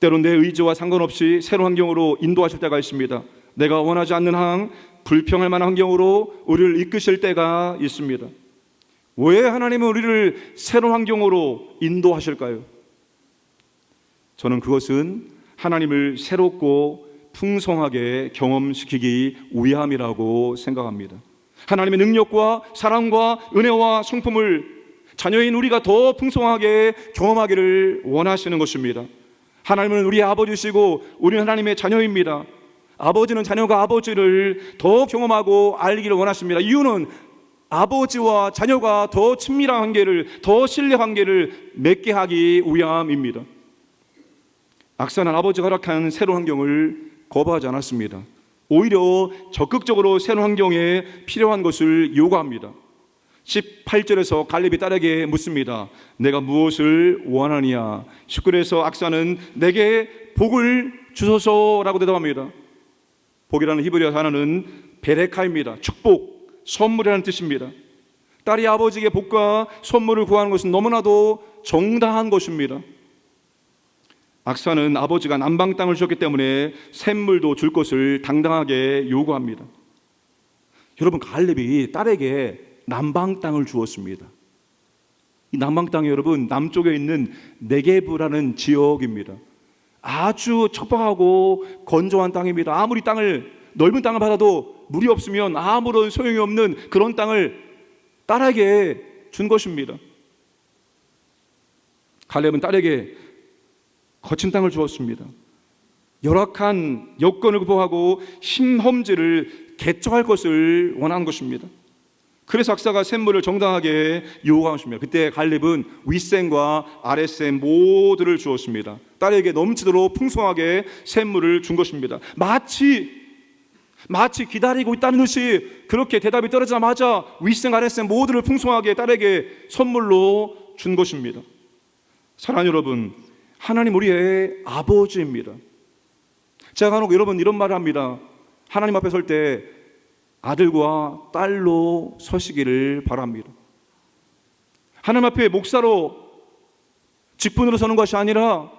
때론 내 의지와 상관없이 새로운 환경으로 인도하실 때가 있습니다. 내가 원하지 않는 불평할 만한 환경으로 우리를 이끄실 때가 있습니다. 왜 하나님은 우리를 새로운 환경으로 인도하실까요? 저는 그것은 하나님을 새롭고 풍성하게 경험시키기 위함이라고 생각합니다. 하나님의 능력과 사랑과 은혜와 성품을 자녀인 우리가 더 풍성하게 경험하기를 원하시는 것입니다. 하나님은 우리의 아버지시고 우리는 하나님의 자녀입니다. 아버지는 자녀가 아버지를 더 경험하고 알기를 원하십니다. 이유는 아버지와 자녀가 더 친밀한 관계를, 더 신뢰 관계를 맺게 하기 위함입니다. 악사는 아버지가 허락한 새로운 환경을 거부하지 않았습니다. 오히려 적극적으로 새로운 환경에 필요한 것을 요구합니다. 18절에서 갈렙이 딸에게 묻습니다. 내가 무엇을 원하느냐? 19절에서 악사는 내게 복을 주소서라고 대답합니다. 복이라는 히브리어 단어는 베레카입니다. 축복, 선물이라는 뜻입니다. 딸이 아버지에게 복과 선물을 구하는 것은 너무나도 정당한 것입니다. 악사는 아버지가 남방 땅을 주셨기 때문에 샘물도 줄 것을 당당하게 요구합니다. 여러분, 갈렙이 딸에게 남방 땅을 주었습니다. 이 남방 땅이 여러분 남쪽에 있는 네게브라는 지역입니다. 아주 척박하고 건조한 땅입니다. 아무리 넓은 땅을 받아도 물이 없으면 아무런 소용이 없는 그런 땅을 딸에게 준 것입니다. 갈렙은 딸에게 거친 땅을 주었습니다. 열악한 여건을 극복하고 신험지를 개척할 것을 원하는 것입니다. 그래서 악사가 샘물을 정당하게 요구한 것입니다. 그때 갈렙은 윗샘과 아랫샘 모두를 주었습니다. 딸에게 넘치도록 풍성하게 샘물을 준 것입니다. 마치 기다리고 있다는 듯이 그렇게 대답이 떨어지자마자 윗샘 아랫샘 모두를 풍성하게 딸에게 선물로 준 것입니다. 사랑하는 여러분, 하나님 우리의 아버지입니다. 제가 간혹 여러분 이런 말을 합니다. 하나님 앞에 설 때 아들과 딸로 서시기를 바랍니다. 하나님 앞에 목사로 직분으로 서는 것이 아니라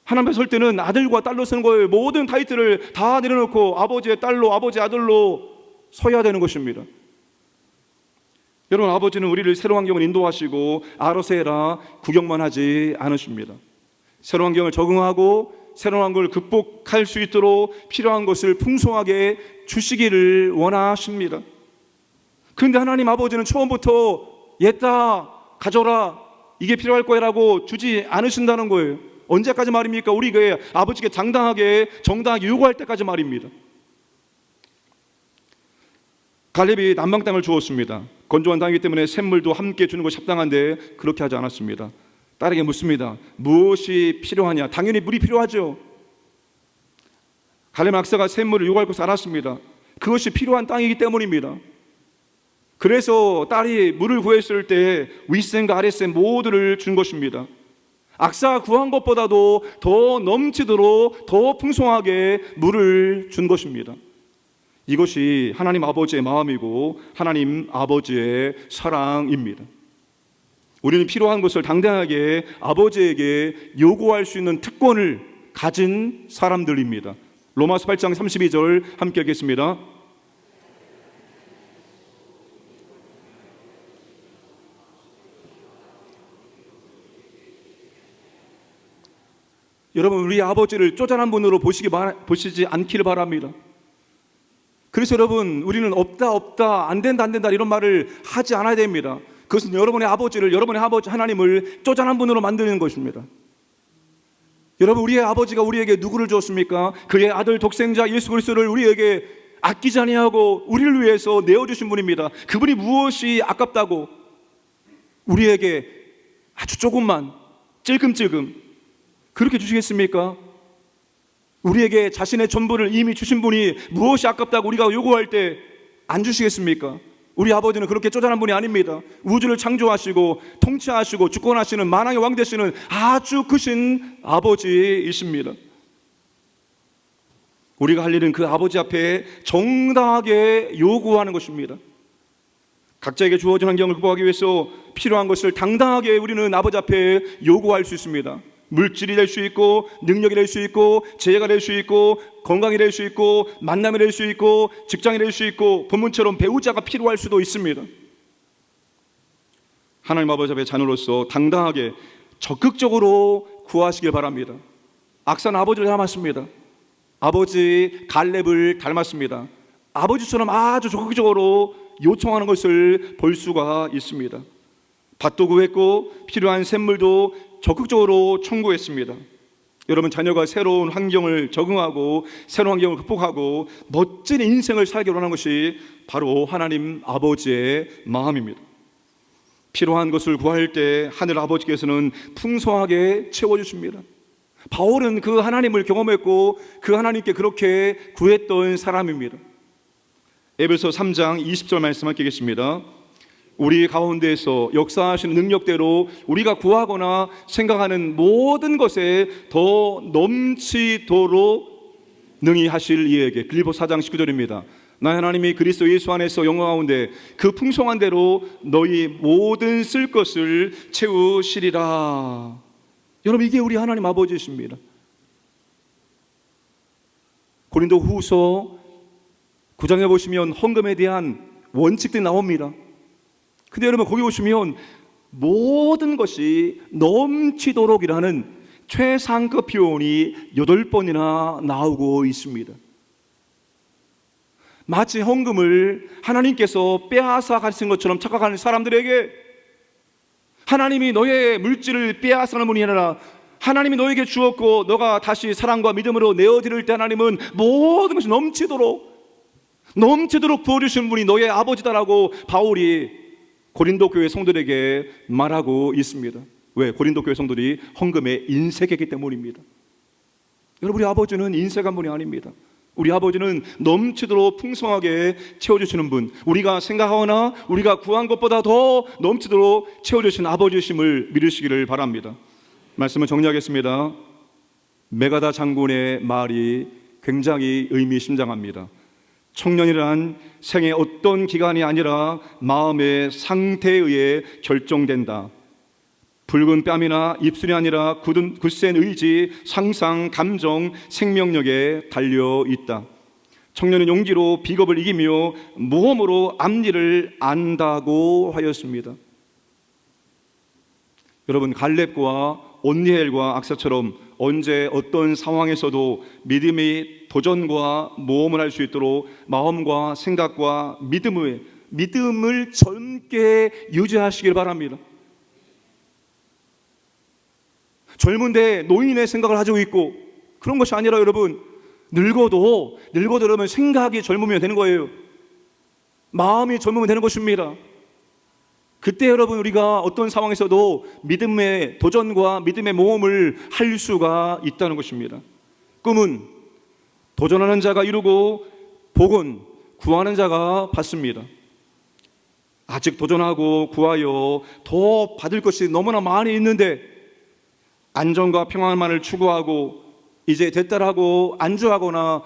하나님 앞에 설 때는 아들과 딸로 서는 거예요. 모든 타이틀을 다 내려놓고 아버지의 딸로, 아버지의 아들로 서야 되는 것입니다. 여러분, 아버지는 우리를 새로운 환경을 인도하시고 알아서 해라 구경만 하지 않으십니다. 새로운 환경을 적응하고 새로운 환경을 극복할 수 있도록 필요한 것을 풍성하게 주시기를 원하십니다. 그런데 하나님 아버지는 처음부터 옛다 가져라 이게 필요할 거라고 주지 않으신다는 거예요. 언제까지 말입니까? 우리가 아버지께 정당하게 요구할 때까지 말입니다. 갈렙이 남방 땅을 주었습니다. 건조한 땅이기 때문에 샘물도 함께 주는 것이 합당한데 그렇게 하지 않았습니다. 딸에게 묻습니다. 무엇이 필요하냐? 당연히 물이 필요하죠. 갈렙 악사가 샘물을 요구할 것을 알았습니다. 그것이 필요한 땅이기 때문입니다. 그래서 딸이 물을 구했을 때 윗샘과 아랫샘 모두를 준 것입니다. 악사가 구한 것보다도 더 넘치도록 더 풍성하게 물을 준 것입니다. 이것이 하나님 아버지의 마음이고 하나님 아버지의 사랑입니다. 우리는 필요한 것을 당당하게 아버지에게 요구할 수 있는 특권을 가진 사람들입니다. 로마서 8장 32절 함께 읽겠습니다. 여러분, 우리 아버지를 쪼잔한 분으로 보시지 않기를 바랍니다. 그래서 여러분, 우리는 없다 안 된다 이런 말을 하지 않아야 됩니다. 그것은 여러분의 아버지 하나님을 쪼잔한 분으로 만드는 것입니다. 여러분, 우리의 아버지가 우리에게 누구를 주었습니까? 그의 아들 독생자 예수 그리스도를 우리에게 아끼지 아니하고 우리를 위해서 내어주신 분입니다. 그분이 무엇이 아깝다고 우리에게 아주 조금만 찔끔찔끔 그렇게 주시겠습니까? 우리에게 자신의 전부를 이미 주신 분이 무엇이 아깝다고 우리가 요구할 때 안 주시겠습니까? 우리 아버지는 그렇게 쪼잔한 분이 아닙니다. 우주를 창조하시고 통치하시고 주권하시는 만왕의 왕 되시는 아주 크신 아버지이십니다. 우리가 할 일은 그 아버지 앞에 정당하게 요구하는 것입니다. 각자에게 주어진 환경을 극복하기 위해서 필요한 것을 당당하게 우리는 아버지 앞에 요구할 수 있습니다. 물질이 될 수 있고 능력이 될 수 있고 재해가 될 수 있고 건강이 될 수 있고 만남이 될 수 있고 직장이 될 수 있고 본문처럼 배우자가 필요할 수도 있습니다. 하나님 아버지 앞에 자녀로서 당당하게 적극적으로 구하시길 바랍니다. 악사는 아버지를 닮았습니다. 아버지 갈렙을 닮았습니다. 아버지처럼 아주 적극적으로 요청하는 것을 볼 수가 있습니다. 밭도 구했고 필요한 샘물도 적극적으로 청구했습니다. 여러분, 자녀가 새로운 환경을 적응하고 새로운 환경을 극복하고 멋진 인생을 살기 원하는 것이 바로 하나님 아버지의 마음입니다. 필요한 것을 구할 때 하늘 아버지께서는 풍성하게 채워주십니다. 바울은 그 하나님을 경험했고 그 하나님께 그렇게 구했던 사람입니다. 에베소 3장 20절 말씀 함께하겠습니다. 우리 가운데에서 역사하시는 능력대로 우리가 구하거나 생각하는 모든 것에 더 넘치도록 능히 하실 이에게. 빌립보 4장 19절입니다. 나 하나님이 그리스도 예수 안에서 영광 가운데 그 풍성한 대로 너희 모든 쓸 것을 채우시리라. 여러분, 이게 우리 하나님 아버지이십니다. 고린도 후서 9장에 보시면 헌금에 대한 원칙들이 나옵니다. 근데 여러분, 거기 보시면 모든 것이 넘치도록이라는 최상급 표현이 8번이나 나오고 있습니다. 마치 헌금을 하나님께서 빼앗아 가신 것처럼 착각하는 사람들에게 하나님이 너의 물질을 빼앗아는 분이 아니라 하나님이 너에게 주었고 너가 다시 사랑과 믿음으로 내어드릴 때 하나님은 모든 것이 넘치도록 부어주신 분이 너의 아버지다라고 바울이 고린도 교회 성도들에게 말하고 있습니다. 왜? 고린도 교회 성도들이 헌금에 인색했기 때문입니다. 여러분, 우리 아버지는 인색한 분이 아닙니다. 우리 아버지는 넘치도록 풍성하게 채워주시는 분, 우리가 생각하거나 우리가 구한 것보다 더 넘치도록 채워주시는 아버지심을 믿으시기를 바랍니다. 말씀을 정리하겠습니다. 메가다 장군의 말이 굉장히 의미심장합니다. 청년이란 생의 어떤 기간이 아니라 마음의 상태에 의해 결정된다. 붉은 뺨이나 입술이 아니라 굳센 의지, 상상, 감정, 생명력에 달려 있다. 청년은 용기로 비겁을 이기며 모험으로 앞일을 안다고 하였습니다. 여러분, 갈렙과 온니엘과 악사처럼 언제 어떤 상황에서도 믿음이 도전과 모험을 할 수 있도록 마음과 생각과 믿음을 젊게 유지하시길 바랍니다. 젊은데 노인의 생각을 가지고 있고 그런 것이 아니라 여러분, 늙어도 여러분 생각이 젊으면 되는 거예요. 마음이 젊으면 되는 것입니다. 그때 여러분, 우리가 어떤 상황에서도 믿음의 도전과 믿음의 모험을 할 수가 있다는 것입니다. 꿈은 도전하는 자가 이루고 복은 구하는 자가 받습니다. 아직 도전하고 구하여 더 받을 것이 너무나 많이 있는데 안정과 평안만을 추구하고 이제 됐다라고 안주하거나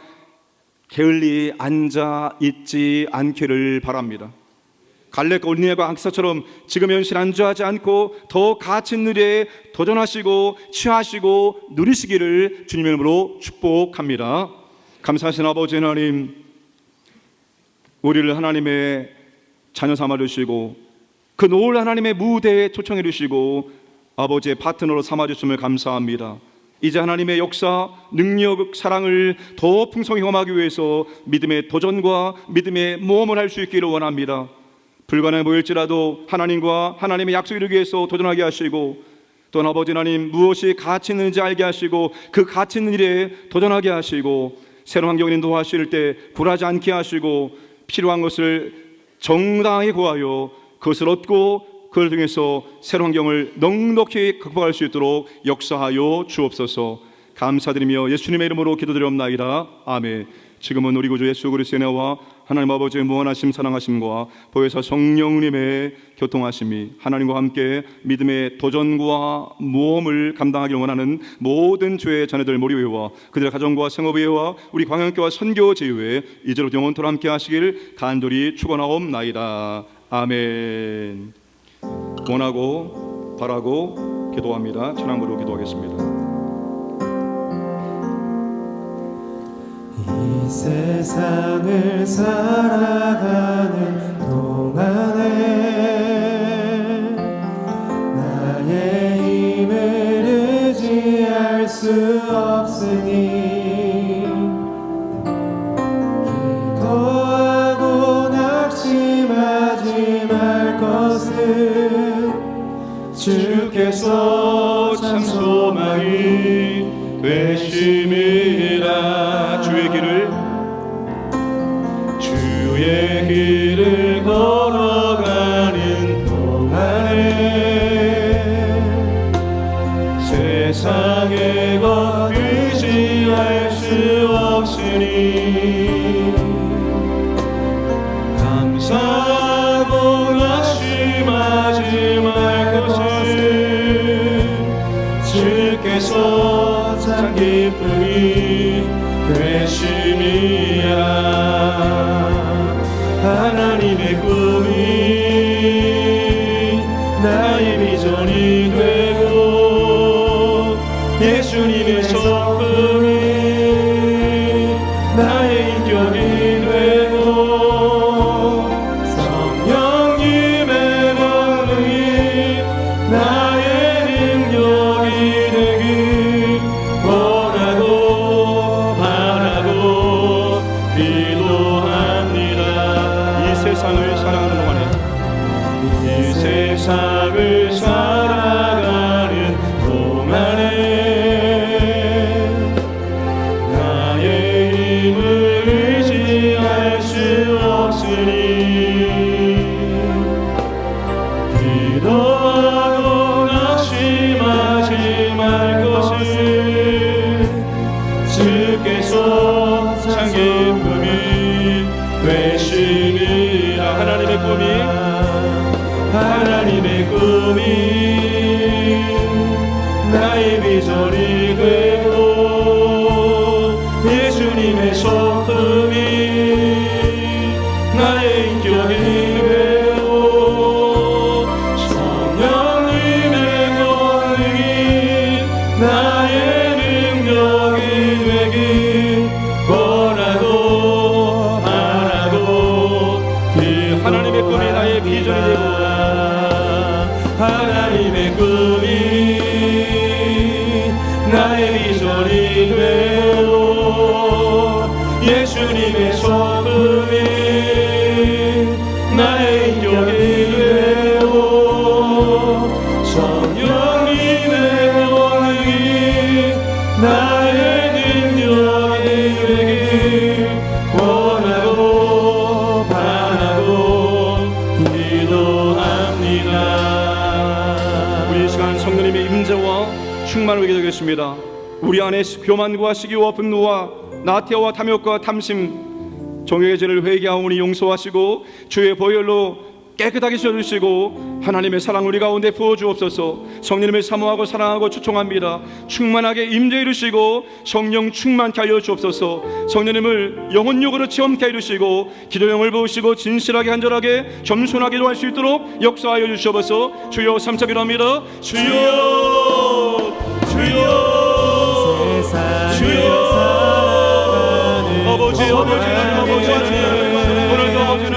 게을리 앉아 있지 않기를 바랍니다. 갈렙과 온니엘과 악사처럼 지금 현실 안주하지 않고 더 가치 있는 일에 도전하시고 취하시고 누리시기를 주님의 이름으로 축복합니다. 감사하신 아버지 하나님, 우리를 하나님의 자녀 삼아 주시고 그 노을 하나님의 무대에 초청해 주시고 아버지의 파트너로 삼아 주심을 감사합니다. 이제 하나님의 역사, 능력, 사랑을 더 풍성히 경험하기 위해서 믿음의 도전과 믿음의 모험을 할 수 있기를 원합니다. 불가능해 보일지라도 하나님과 하나님의 약속을 이루기 위해서 도전하게 하시고 또 아버지 하나님, 무엇이 가치 있는지 알게 하시고 그 가치 있는 일에 도전하게 하시고 새로운 환경을 인도하실 때 굴하지 않게 하시고 필요한 것을 정당하게 구하여 그것을 얻고 그걸 통해서 새로운 환경을 넉넉히 극복할 수 있도록 역사하여 주옵소서. 감사드리며 예수님의 이름으로 기도드리옵나이다. 아멘. 지금은 우리 구주 예수 그리스도의 은혜와 하나님 아버지의 무한하심 사랑하심과 보혜사 성령님의 교통하심이 하나님과 함께 믿음의 도전과 모험을 감당하기를 원하는 모든 주의 자녀들 모리 위에와 그들의 가정과 생업 위에와 우리 광양교와 선교 제휴에 이제로 영원토록 함께 하시길 간절히 축원하옵나이다. 아멘. 원하고 바라고 기도합니다. 찬양으로 기도하겠습니다.
이 세상을 살아가는 동안에 나의 힘을 의지할 수 없으니 기도하고 낙심하
주께서 참 소망이 되심이라. 주의 길을 걸어가는 동안에 세상의 것 의지할 수 없으니 감사하고 낙심하지 말 것을 주께서 참 기쁨이 되심이라. 하나님의 꿈이 나의 비전이 되고 예수님의 성품이 나의 인격이 되고 성령님의 권능이 나의 능력이 되길 원하고 바라고 기도합니다. 이 세상을 살아가는 동안에 이 세상을 살아가는 동안에 나의 힘을 의지할 수 없으니 기도하고 낙심하지 말 것을 주께서 참 기쁨이 되심이라. 하나님의 꿈이 나의 비전이 되고 예수님의 성품이 나의 인격이 되고 성령님의 권능이 나의 능력이 되길 원하고 바라고. 하나님의 꿈이 나의 비전이 되고 하나님의 꿈이 나의 비전이 되고 예수님의 성품이 나의 인격이 되고 성령님의 권능이 나의 능력이 되길 원하고 바라고 기도합니다. 우리 이 시간 성령님의 임재와 충만을 위하게 되겠습니다. 우리 안에 교만과 시기와 분노와 나태와 탐욕과 탐심 정욕의 죄를 회개하오니 용서하시고 주의 보혈로 깨끗하게 씻어주시고 하나님의 사랑 우리 가운데 부어주옵소서. 성령님을 사모하고 사랑하고 초청합니다. 충만하게 임재 이루시고 성령 충만케 하여 주옵소서. 성령님을 영혼력으로 체험케 이루시고 기도령을 부으시고 진실하게 간절하게 겸손하게 기도할 수 있도록 역사하여 주시옵소서. 주여 삼차 기도합니다. 주여 아버지 오늘도 아버지는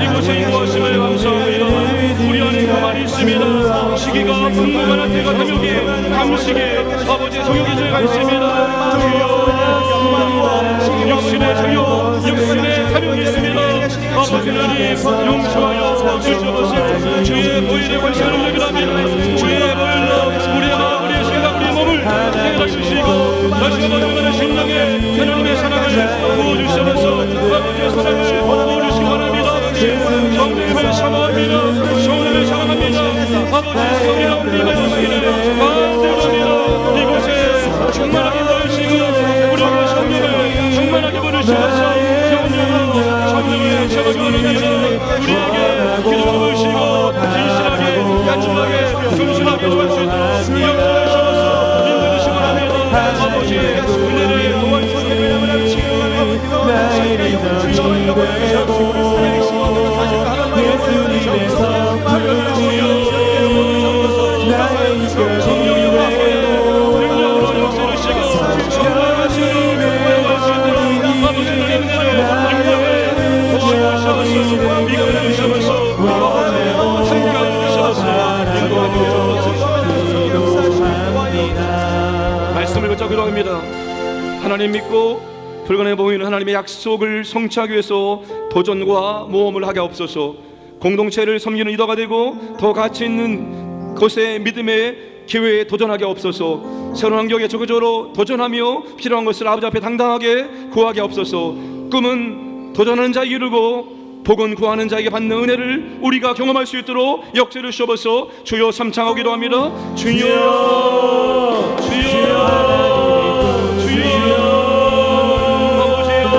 이곳에 인도하심을 감사합니다. 우리 안에 가만히 있습니다. 시기가 분노가 나태가 탐욕이 감식이 아버지의 정욕이 저희가 있습니다. 육신의 정욕 육신의 탐욕이 있습니다. 아버지 하나님 용서하여 주시옵소서. 주의 보혈의 권세를 기도합니다. 주의 보혈로 우리의 마음 우리의 생각 우리의 몸을 해결해 주시고 다시 한번 여러분의 심령에 하나님의 사랑을 부어주시면서 아버지의 사랑을 부어주시기 바랍니다. 성령님을 사랑합니다. 성령님을 사랑합니다. 아버지의 성령 우리가 주시기를 간절합니다. 이곳에 충만하게 부르시고 우리의 성령을 충만하게 부르시면서 영원히 성령을 잡아주옵니다. 우리에게 기도를 부으시고 진실하게 간절하게 순수하게 도와주실 수 있도록 역사하셔서 인도해주시기 바랍니다. 아버지 은혜를 도와주시기 바랍니다. 예수님의 성품이 나의 성령으로 능력으로 역사하시고 성령하시고 도와주시도록 아버지 은혜로 능력을 도와주셔서 이끌어 주셔서 함께하여 주셔서 말씀을 붙잡고 기도합니다. 하나님 믿고 불가능해 보이는 하나님의 약속을 성취하기 위해서 도전과 모험을 하게 없어서 공동체를 섬기는 리더가 되고 더 가치 있는 그것에 믿음의 기회에 도전하게 없어서 새로운 환경에 적극적으로 도전하며 필요한 것을 아버지 앞에 당당하게 구하게 없어서 꿈은 도전하는 자에게 이루고 복은 구하는 자에게 받는 은혜를 우리가 경험할 수 있도록 역사를 주옵소서. 주여 삼창하고 기도합니다. 주여 주여 주여 아버지여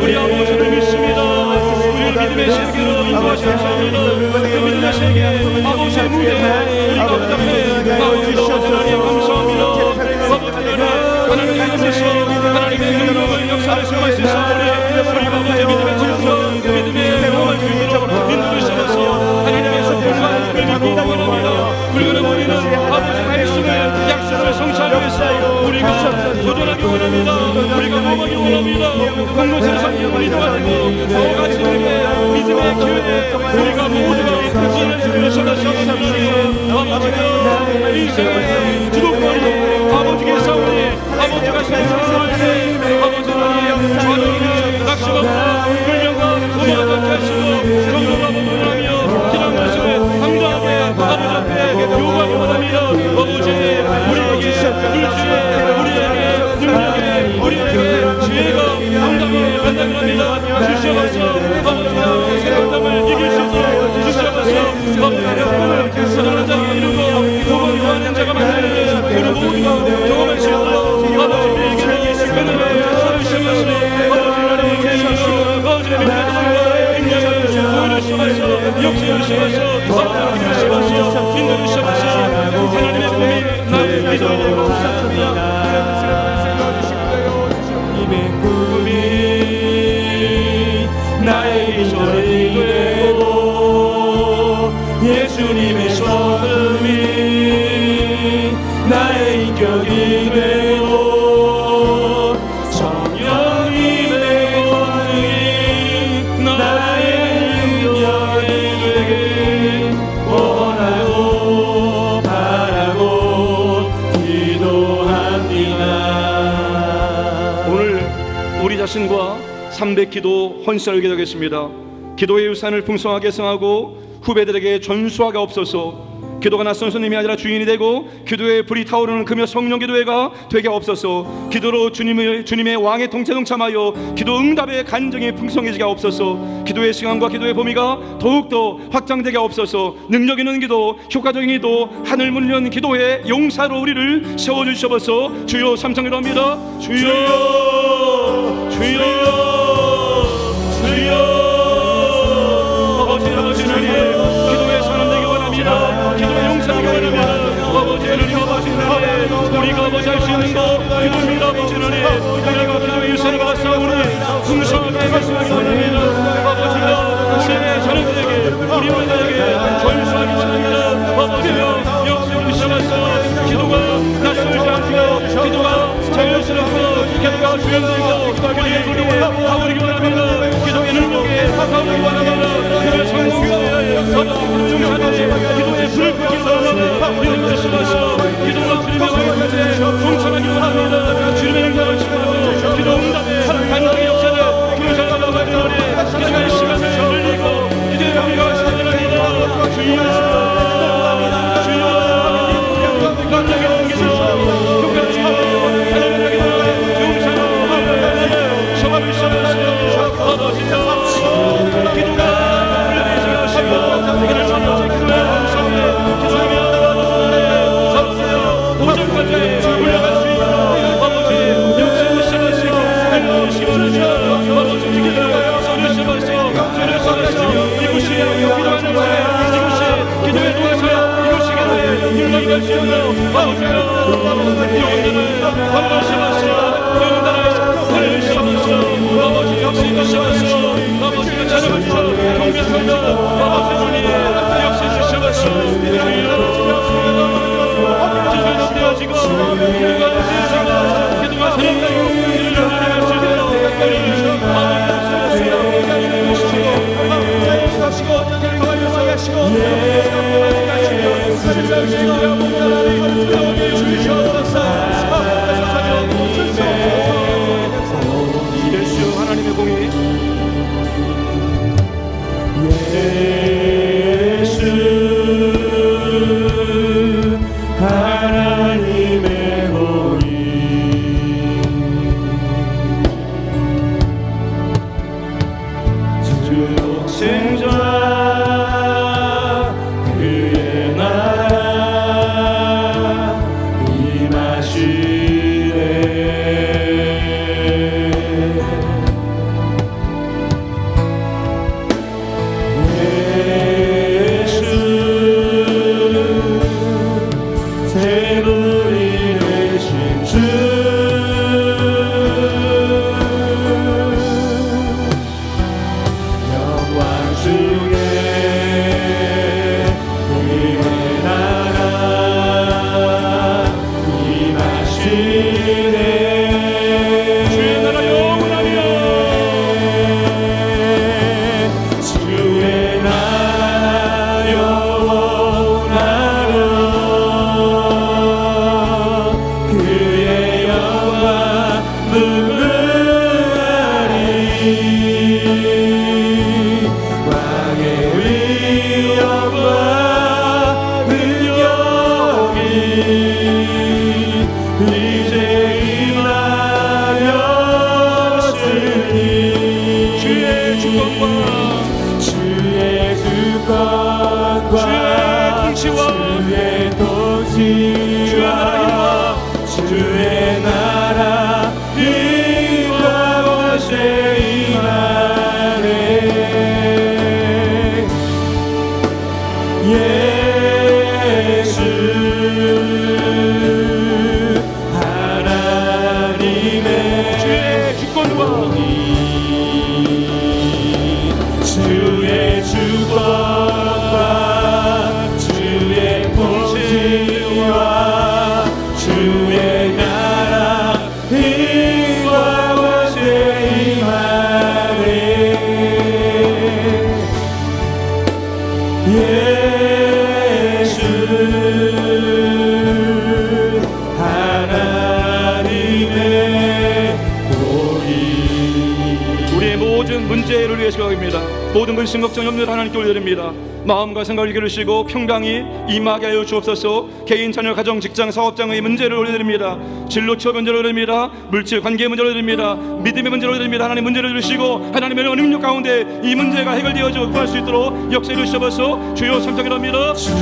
우리 아버지를 믿습니다. 우리 믿음의 세계로 인도하시옵소서. 그 믿음의 세계 아버지의 무대 우리가 아버지 앞에 나오기로 하나님 감사합니다. 아버지 하나님의 이름에서 하나님의 능력을 역사를 수행할 수 있어 우리가 아버지의 믿음의 증거 믿음의 경험할 수 있도록 인도를 주셔서 하나님의 속성과 믿고 원합니다. 그리고 우리는 아버지 말씀을 약속을 성취하기 위해서 우리가 도전하기 원합니다. 우리가 모험하기 원합니다. 공동체를 섬기고 인도하고 더 같이 이렇게 믿음의 기회에 우리가 모두가 부지런히 주셔서 아버지가 인생의 주도권이 아버지께 싸우니 아버지가 세상을 때 아버지는 좌정이는 낙심하고 불명과 고마워하지 하시고 정로가 모두하며 기도한 말씀을 당당하게 아버지 앞에 요구하기 원합니다. 아버지 우리에게 물질에 우리에게 능력에 우리에게 지혜가 당당히 만나게 합니다. 주시옵소서. 아버지가 세상담을 이길 수 있도록 주시옵소서. 아버지가 사랑하는 자가 이루고 복을 구하는 자가 만나는 우리 모두가 경험할 수 있도록 아버지에게 은혜를 주시옵소서. 아버지 아버지의 믿음을 인정해 주시옵소서. 역사해 주시옵소서. 아버지 주시옵소서. 인도해 주시옵소서. 하나님의 꿈이 나를 믿음을 감사합니다. 나의 비전이 되고 예수님의 성품이 나의 인격이 되고 성령님의 권능이 나의 능력이 되길 원하고 바라고 기도합니다. 오늘 우리 자신과 300기도 헌신을 기도하겠습니다. 기도의 유산을 풍성하게 성하고 후배들에게 전수하게 없어서 기도가 낯선 손님이 아니라 주인이 되고 기도의 불이 타오르는 금요 성령 기도회가 되게 없어서 기도로 주님의 왕의 통치 동참하여 기도 응답의 간증이 풍성해지게 없어서 기도의 시간과 기도의 범위가 더욱더 확장되게 없어서 능력 있는 기도 효과적인 기도 하늘 물리는 기도의 용사로 우리를 세워주시옵소서. 주여 삼창기도 합니다. 주여 주여 아버지 하나님 기도의 사람 되기 원합니다. 기도의 용사 되기 원합니다. 아버지 하나님 우리가 아버지 할 수 있는 거 기도입니다. 아버지 하나님 우리가 기도의 유산을 받았으니 우리 풍성하게 말씀하기 원합니다. 아버지가 우리의 자녀들에게 우리 모두에게 전수하기 원합니다. 아버지여 역사를 주셔서 기도가 낯설지 않고 기도가 자연스럽고 기도가 주연되고 우리의 기도에 가오르기 원합니다. 기도의 능력에 가오르기 원합니다. 기도의 성공교회의 용사들이 기도의 불을 끄기 원합니다. 우리는 주시면서 기도가 주님의 왕의 동참하기 원합니다. 주님의 능력을 축복하고 기도 응답의 간단한 역사를 교회장과 마련하니 기도가 이 시간을 열리고 기도의 우리가 하시옵소서. 주여 예수 하나님의 공의 예수 주의 나라 영원하며
주의 나라 영원하며 그의 영광 무궁하리 왕의 위엄과 능력이 이제 임하였으니
주의 주권과
주의 주권과
주의 통치와
주의 통치와 주의 나라 힘과 권세 임하네 예수 하나님의
주의 주권과
주의 주권과 주의 통치와 주의 나라 힘과 권세 임하네 예수 하나님의 복이
우리의 모든 문제를 위해서 기도합니다. 모든 근심 걱정 염려를 하나님께 올려드립니다. 마음과 생각을 기르시고 평강이 임하게 하여 주옵소서. 개인 자녀 가정 직장 사업장의 문제를 올려드립니다. 진로 취업 문제를 올려드립니다. 물질 관계 문제를 올려드립니다. 믿음의 문제를 올려드립니다. 하나님 문제를 주시고 하나님의 능력 가운데 이 문제가 해결되어져 구할 수 있도록 역사해 주시옵소서. 주여 참석이랍니다. 예수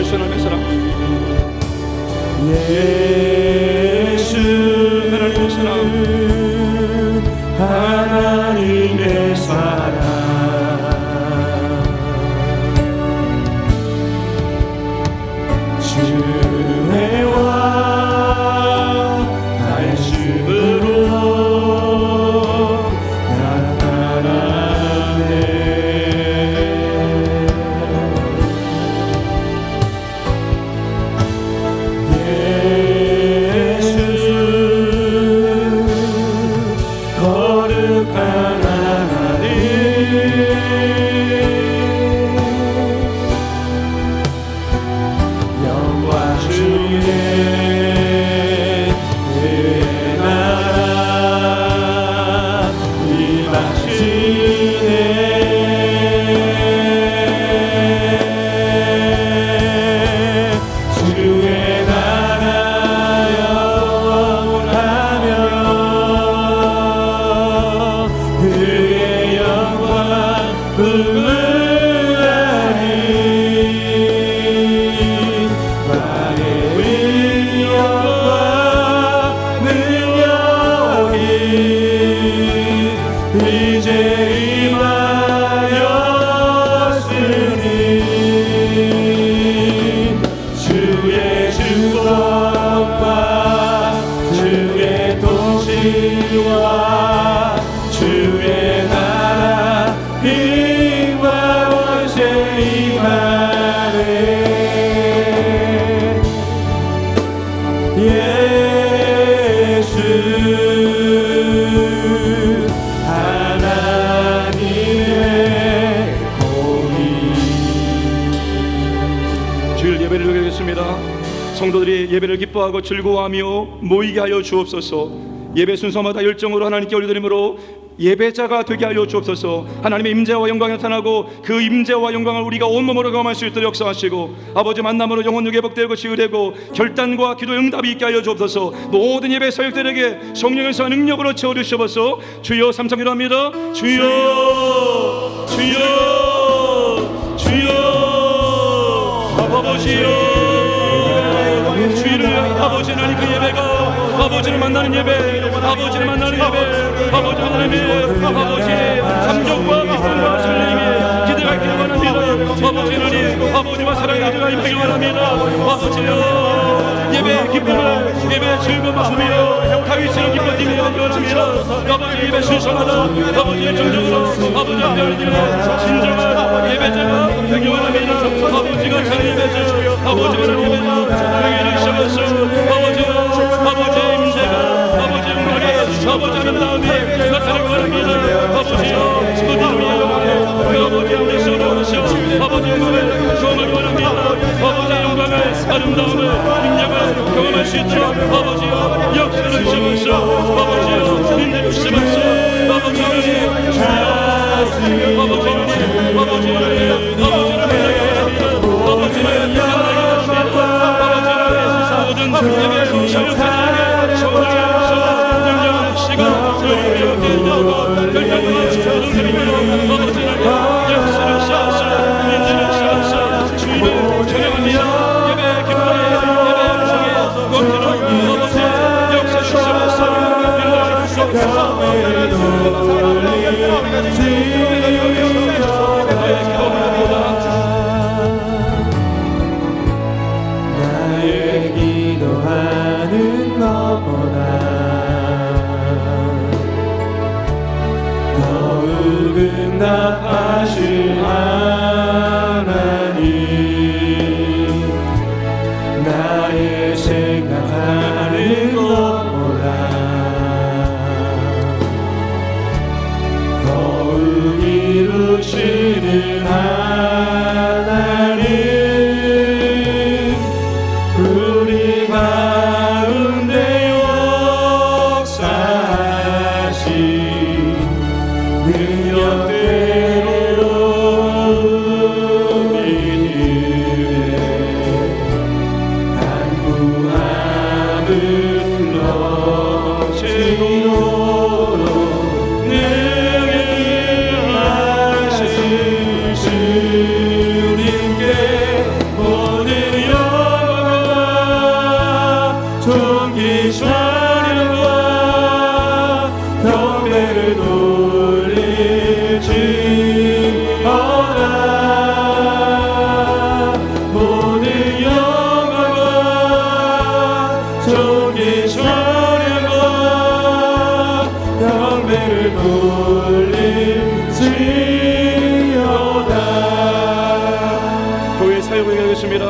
하나님의 사랑,
예수
하나님의 사랑,
하나님의 사랑 주의 와 말씀으로 나타나네 예수 거룩한 하나님 영광 주의 그의 나라 임하시네 주의 나라 영원하며 부르나니 왕의 위엄과 능력이 이제 임하였으니 주의 축복과 주의 통치와 주의 나라 힘과 권세 임하네 예수 하나님의 공의
주일 예배를 드리겠습니다. 성도들이 예배를 기뻐하고 즐거워하며 모이게 하여 주옵소서. 예배 순서마다 열정으로 하나님께 올려드리므로 예배자가 되게 하여 주옵소서. 하나님의 임재와 영광이 나타나고 그 임재와 영광을 우리가 온몸으로 경험할 수 있도록 역사하시고 아버지 만남으로 영혼력 회복되고 치유되고 결단과 기도 응답이 있게 하여 주옵소서. 모든 예배 사역들에게 성령에서 능력으로 채워주시옵소서. 주여 삼창기로 합니다. 주여 주여 주여 아버지여 주의를 아버지 하나님 그 예배가 아버지를 만나는 예배 아버지를 만나는 예배 아버지 하나님의 아버지 감격과 기쁨과 설렘이 기대가 있기를 원합니다. 아버지 하나님 아버지와 사랑의 기대가 임하기를 원합니다. 아버지여 예배 기쁨을 예배 즐거움을 주며 다윗처럼 기뻐 뛰며 원합니다. 아버지 예배 순서마다 아버지의 정적으로 아버지 앞에 올리는 진정한 예배자가 되기 원합니다. 아버지가 잘 예배자 아버지가 예배자 행위를 시작하소 아버지의 임재가 아버지의 영광에 아버지 아름다움이 나타나기 원합니다. 아버지여 그들을 위하여 아버지의 임재를 원하시오 아버지의 영광을 경험하기 원합니다. 아버지의 영광을 아름다움을 능력을 경험할 수 있도록 아버지여 역사를 주시옵소서. 아버지여 인내를 주시옵소서. 아버지 하나님 아버지
나의 기도하는 것보다 더욱 응답하실 하나님 나의 생각하는 것보다 더욱 이루시는 하나님 우리 가운데 역사하신 능력대로 믿음에 간구함을 넘치도록 능히 하실 주님께 모든 영광과 존귀하며 경배를 돌릴지어다 모든 영광과 존귀하며 경배를 돌릴지어다.
교회 사역을 하겠습니다.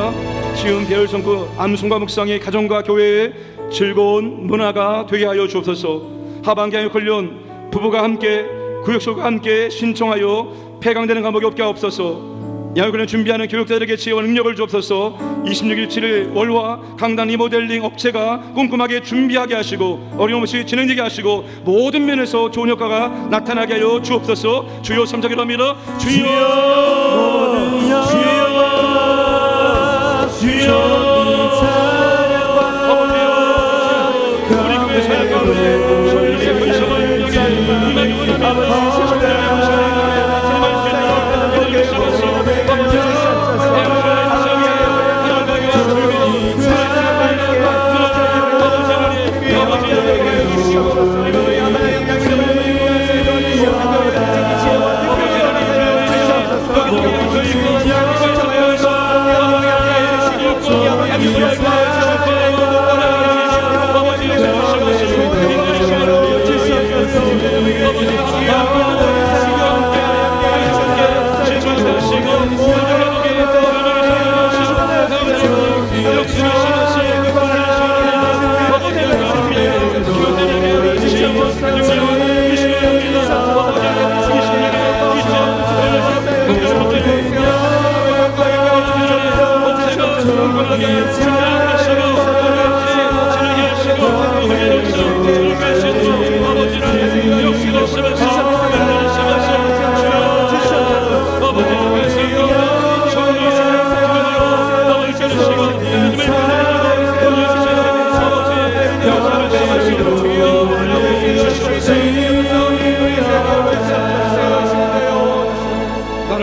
시흥 배열성구 암송과 묵상이 가정과 교회의 즐거운 문화가 되게 하여 주옵소서. 하반기에 걸린 부부가 함께 구역소가 함께 신청하여 폐강되는 과목이 없게 하옵소서. 야외군을 준비하는 교육자들에게 지혜와 능력을 주옵소서. 26일 7일 월화 강단 리모델링 업체가 꼼꼼하게 준비하게 하시고 어려움없이 진행되게 하시고 모든 면에서 좋은 효과가 나타나게 하여 주옵소서. 주여 삼자기로 합니다. 주여 주여 주여 아버지여 우리 교회 사역 가운데 성령의 권세와 능력이 임하기 원합니다.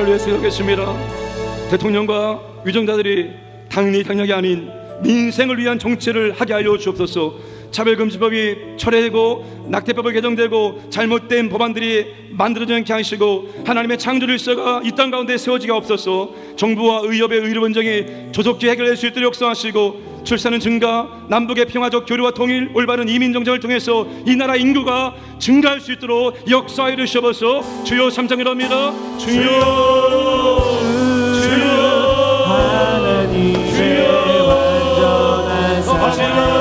위해 생각했습니다. 대통령과 위정자들이 당락이 아닌 민생을 위한 정치를 하게 하여 주옵소서. 차별금지법이 철회되고 낙태법을 개정되고 잘못된 법안들이 만들어지지 않게 하시고 하나님의 창조 질서가 이 땅 가운데 세워지게 없어서 정부와 의협의 의료 분쟁이 조속히 해결될 수 있도록 역사하시고 출산은 증가, 남북의 평화적 교류와 통일, 올바른 이민 정책을 통해서 이 나라 인구가 증가할 수 있도록 역사하여 주시옵소서. 주여 삼창이랍니다. 주여
하나님의 완전한 사랑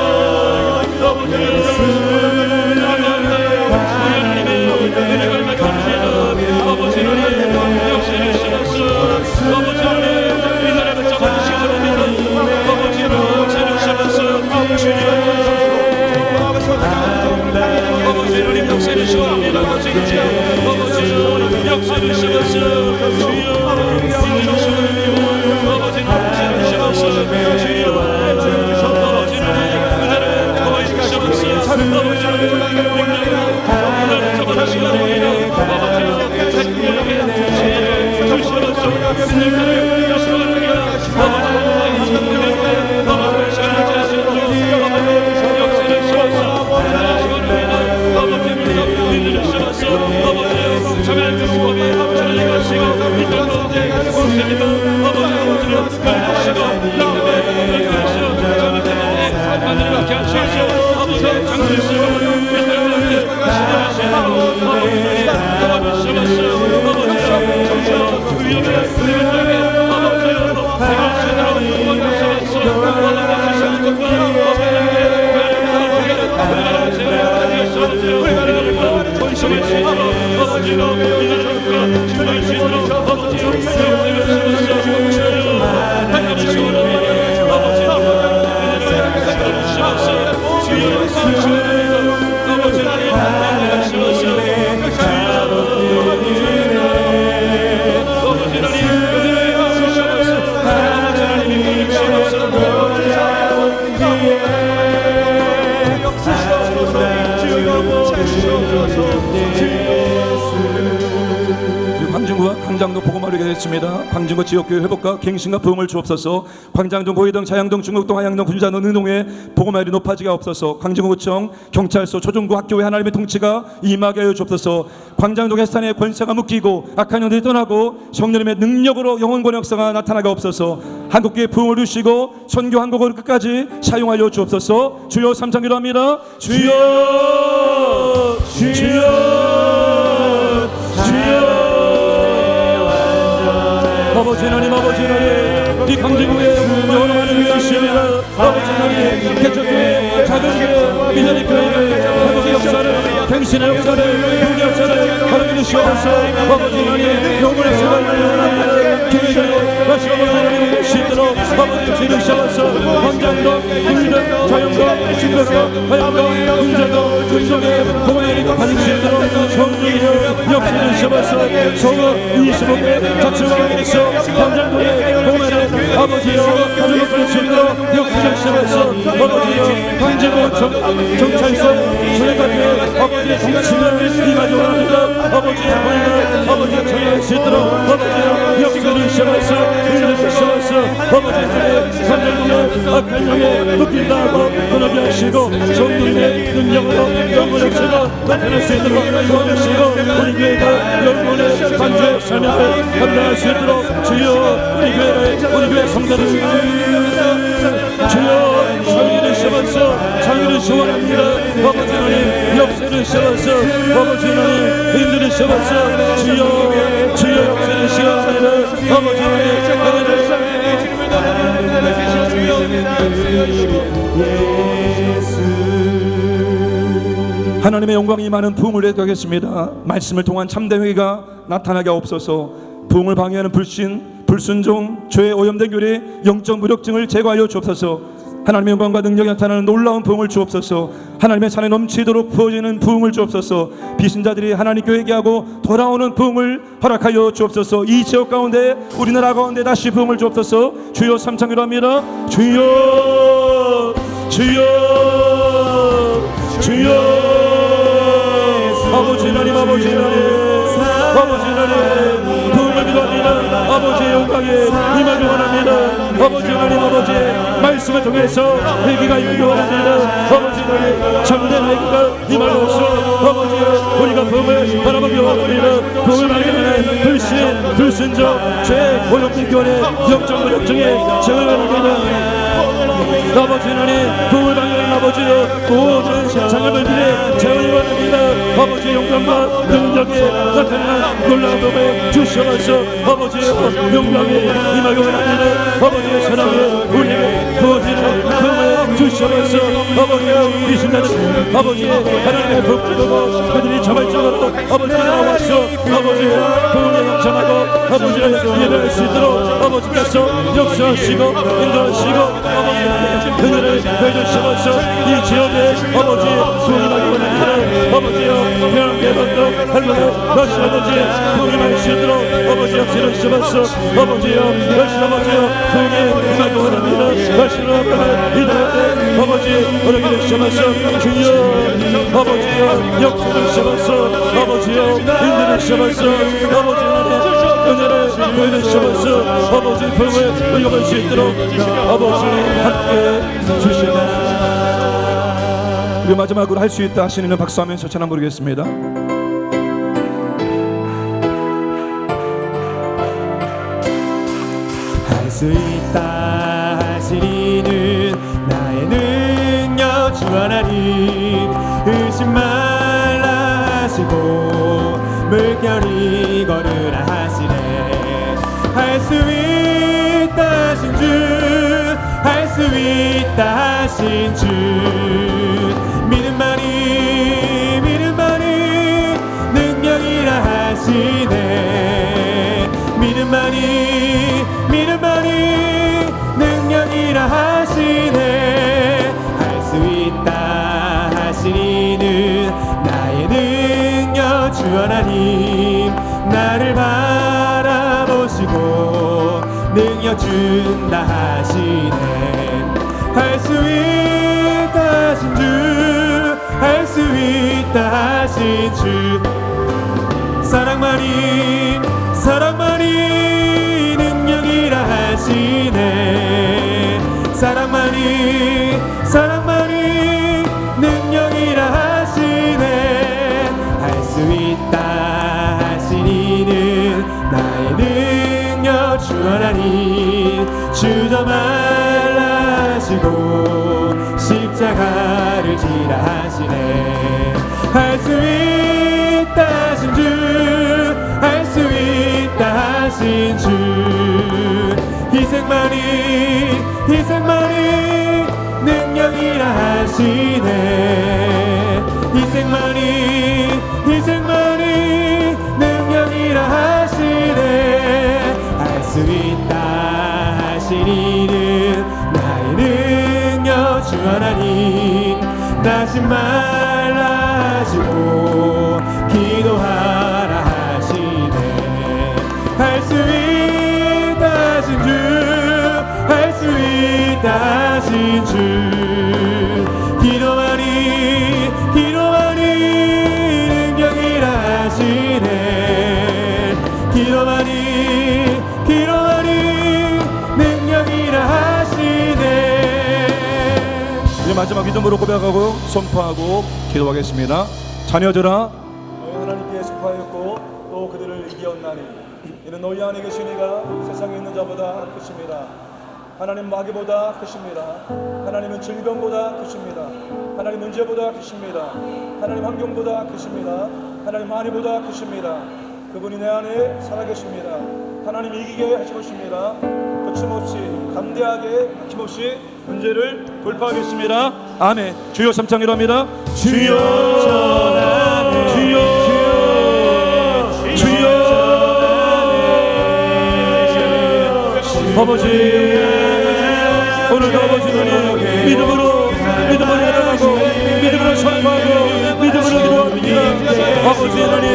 광장동 복음화를 되겠습니다. 광진구 지역교회 회복과 갱신과 부흥을 주옵소서. 광장동, 고이동, 자양동, 중국동, 하양동, 군자동, 능동에 복음화율이 높아지게 없어서. 광진구청, 경찰서, 초중고 학교의 하나님의 통치가 임하게 하여 주옵소서. 광장동 해산의 권세가 묶이고 악한 영들이 떠나고 성령님의 능력으로 영원권 역사가 나타나게 없어서. 한국교회 부흥을 주시고 선교 한국어를 끝까지 사용하여 주옵소서. 주여 삼창기도 합니다. 주여 주여 주여. 아버지 하나님, 아버지 하나님, 이 강진구에 영원한 위하십니다. 아버지 하나님, 개척교회, 작은 교회, 미자리 교회, 한국의 역사를, 당신의 역사를, 우리 역사를 가르쳐 주시옵소서. 아버지 하나님, 영원의 역사가 일어나는 교회를 다시 한번 하나님 수 있도록 아버지 지르시옵소서. 광장도, 군도, 자연도, 신도도, 하양도, 군자도, 군속에 복음의 받을 수 있도록 성령이여 역사를 주시옵소서. 서울 25개 자치왕에서 광장도의 복음의 아버지여 가족을 주시도록 역사를 주시옵소서. 아버지여 광진구 경찰서 소유관의 아버지의 통치를 임하도록 합니다. 아버지의 권위를 아버지의 전할 수 있도록 아버지여 역사를 주시옵소서. 아버지의 광장도의 악한 영에 묶인다 하고 떠나게 하시고 성령의 능력으로 영원의 역사가 나타날 수 있도록 도와주시고 우리 교회가 영원의 반주의 삶을 감당할 수 있도록 주여 우리 교회 성도를 주여 창의를 시험하소. 창의를 시원합니다. 아버지 하나님 역사를 시험하소. 아버지 하나님 힘들을 시험하소. 주여 역사를 시험합니다. 아버지 하나님 하나님의 영광이 임하는 부흥을 회개하겠습니다. 말씀을 통한 참된 회개가 나타나게 없어서 부흥을 방해하는 불순종, 죄에 오염된 교리, 영적 무력증을 제거하여 주옵소서. 하나님의 영광과 능력이 나타나는 놀라운 부흥을 주옵소서. 하나님의 산에 넘치도록 부어지는 부흥을 주옵소서. 비신자들이 하나님께 회개하고 돌아오는 부흥을 허락하여 주옵소서. 이 지역 가운데 우리나라 가운데 다시 부흥을 주옵소서. 주여 삼창기로 합니다. 주여 주여 주여. 아버지 하나님, 아버지 하나님, 아버지 하나님 부흥을 기도합니다. 통해서 회개가 요구하는 아버지 너희 참된 회개가 임하옵소서. 아버지 우리가 복을 바라보기 원합니다. 복을 발견하는 불순종 죄 오염된 교회 영적 무력증에 죄를 바랍니다. 아버지 하나님 복을 발견하는 아버지 모든 장애를 위해 죄를 원합니다. 아버지 영광과 능력에 나타나는 놀라운 복을 주셔서 아버지 영광에 임하기 원합니다. 아버지의 사랑에 우리에게 부어지는 복을 주셔서 아버지 이 순간은 아버지의 하나님의 복을 보고 그들이 자발적으로 아버지가 나와서 아버지의 복을 영창하고 아버지를 예배할 수 있도록 아버지께서 역사하시고 인도하시고 아버지의 그들을 해주시면서 이 지역에 아버지 부임하기 원합니다. 아버지여 평안개방도 할머니 다시 아버지 부임할 수 있도록 아버지 역사를 주시면서 아버지여 다시 아버지여 부임하기 원합니다. 다시 아버지 이들한테 아버지 어렵게 주시면서 주여 아버지여 역사를 주시면서 아버지여 인도를 주시면서 아버지 하나님 은혜를 보여주시면서 아버지 복을 이어갈 수 있도록 아버지 함께 주시옵소서. 우리 마지막으로 할 수 있다 하시는 박수하면서 전화 부르겠습니다.
할 수 있다 하시리는 나의 능력 주 하나님 의심 말라 하시고 물결이 걸으라 하시네. 할 수 있다 하신 주 할 수 있다 하신 주 믿음만이 능력이라 하시네. 믿음만이 능력이라 하시네. 할 수 있다 하시니는 나의 능력 주 하나님 나를 바라보시고 능력 준다 하시네. 할 수 있다 하신 주 할 수 있다 하신 주 사랑만이 능력이라 하시네. 사랑만이 능력이라 하시네. 할 수 있다 하시니는 나의 능력 주 하나님 주저 말라 하시고 십자가를 지라 하시네. 할 수 있다 하신 주 할 수 있다 하신 주 희생만이 능력이라 하시네. 희생만이 능력이라 하시네. 할 수 있다 하시니는 나의 능력 주 하나님 나신 말라 하시고 기도하라 하시네. 할 수 있다 하신 주 할 수 있다 하신 주 기도하니 능력이라 하시네. 기도하니 능력이라 하시네.
이제 마지막 믿음으로 고백하고 선포하고 기도하겠습니다. 자녀들아
너희 하나님께 속하였고 또 그들을 이기었나니 이는 너희 안에 계신 이가 세상에 있는 자보다 크십니다. 하나님 마귀보다 크십니다. 하나님은 질병보다 크십니다. 하나님 문제보다 크십니다. 하나님 환경보다 크십니다. 하나님 안위보다 크십니다. 그분이 내 안에 살아계십니다. 하나님 이기게 하실 것입니다. 거침없이 담대하게 아낌없이 문제를 돌파하겠습니다. 아멘. 주여 삼창이라 합니다. 주여 아버지 오늘도 아버지는 믿음으로 나아가고 믿음으로 선포하고 믿음으로 기도합니다. 아버지 하나님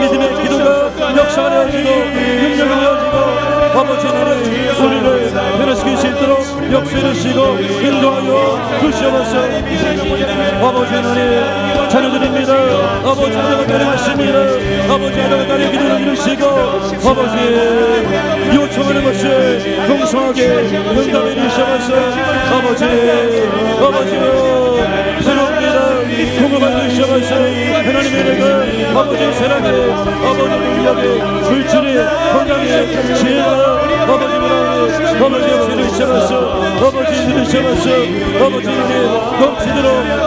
믿음의 기도가 역사가 되어지고 능력이 되어지고 아버지 하나님 우리를 변화시킬 수 있도록 역사를
이루시고 인도하여 주시옵소서. 아버지 하나님 자녀들입니다. 아버지 하나님 따르십니다. 아버지 하나님 따르 기도를 이루시고 아버지 요청하는 것을 풍성하게 응답해 주시옵소서. 아버지요 새로웁니다. 공급해 주시옵소서. 하나님의 은혜가 아버지 사랑에 아버지 능력에 물질이 건강에 지혜가 아버지 문화에 아버지 역사를 주시옵소서. 아버지 주시옵소서. 아버지 은혜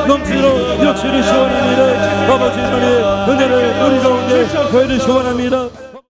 넘치도록 역사를 시원합니다. 아버지 하나님의 은혜를 우리 가운데 더해 주시기 원합니다.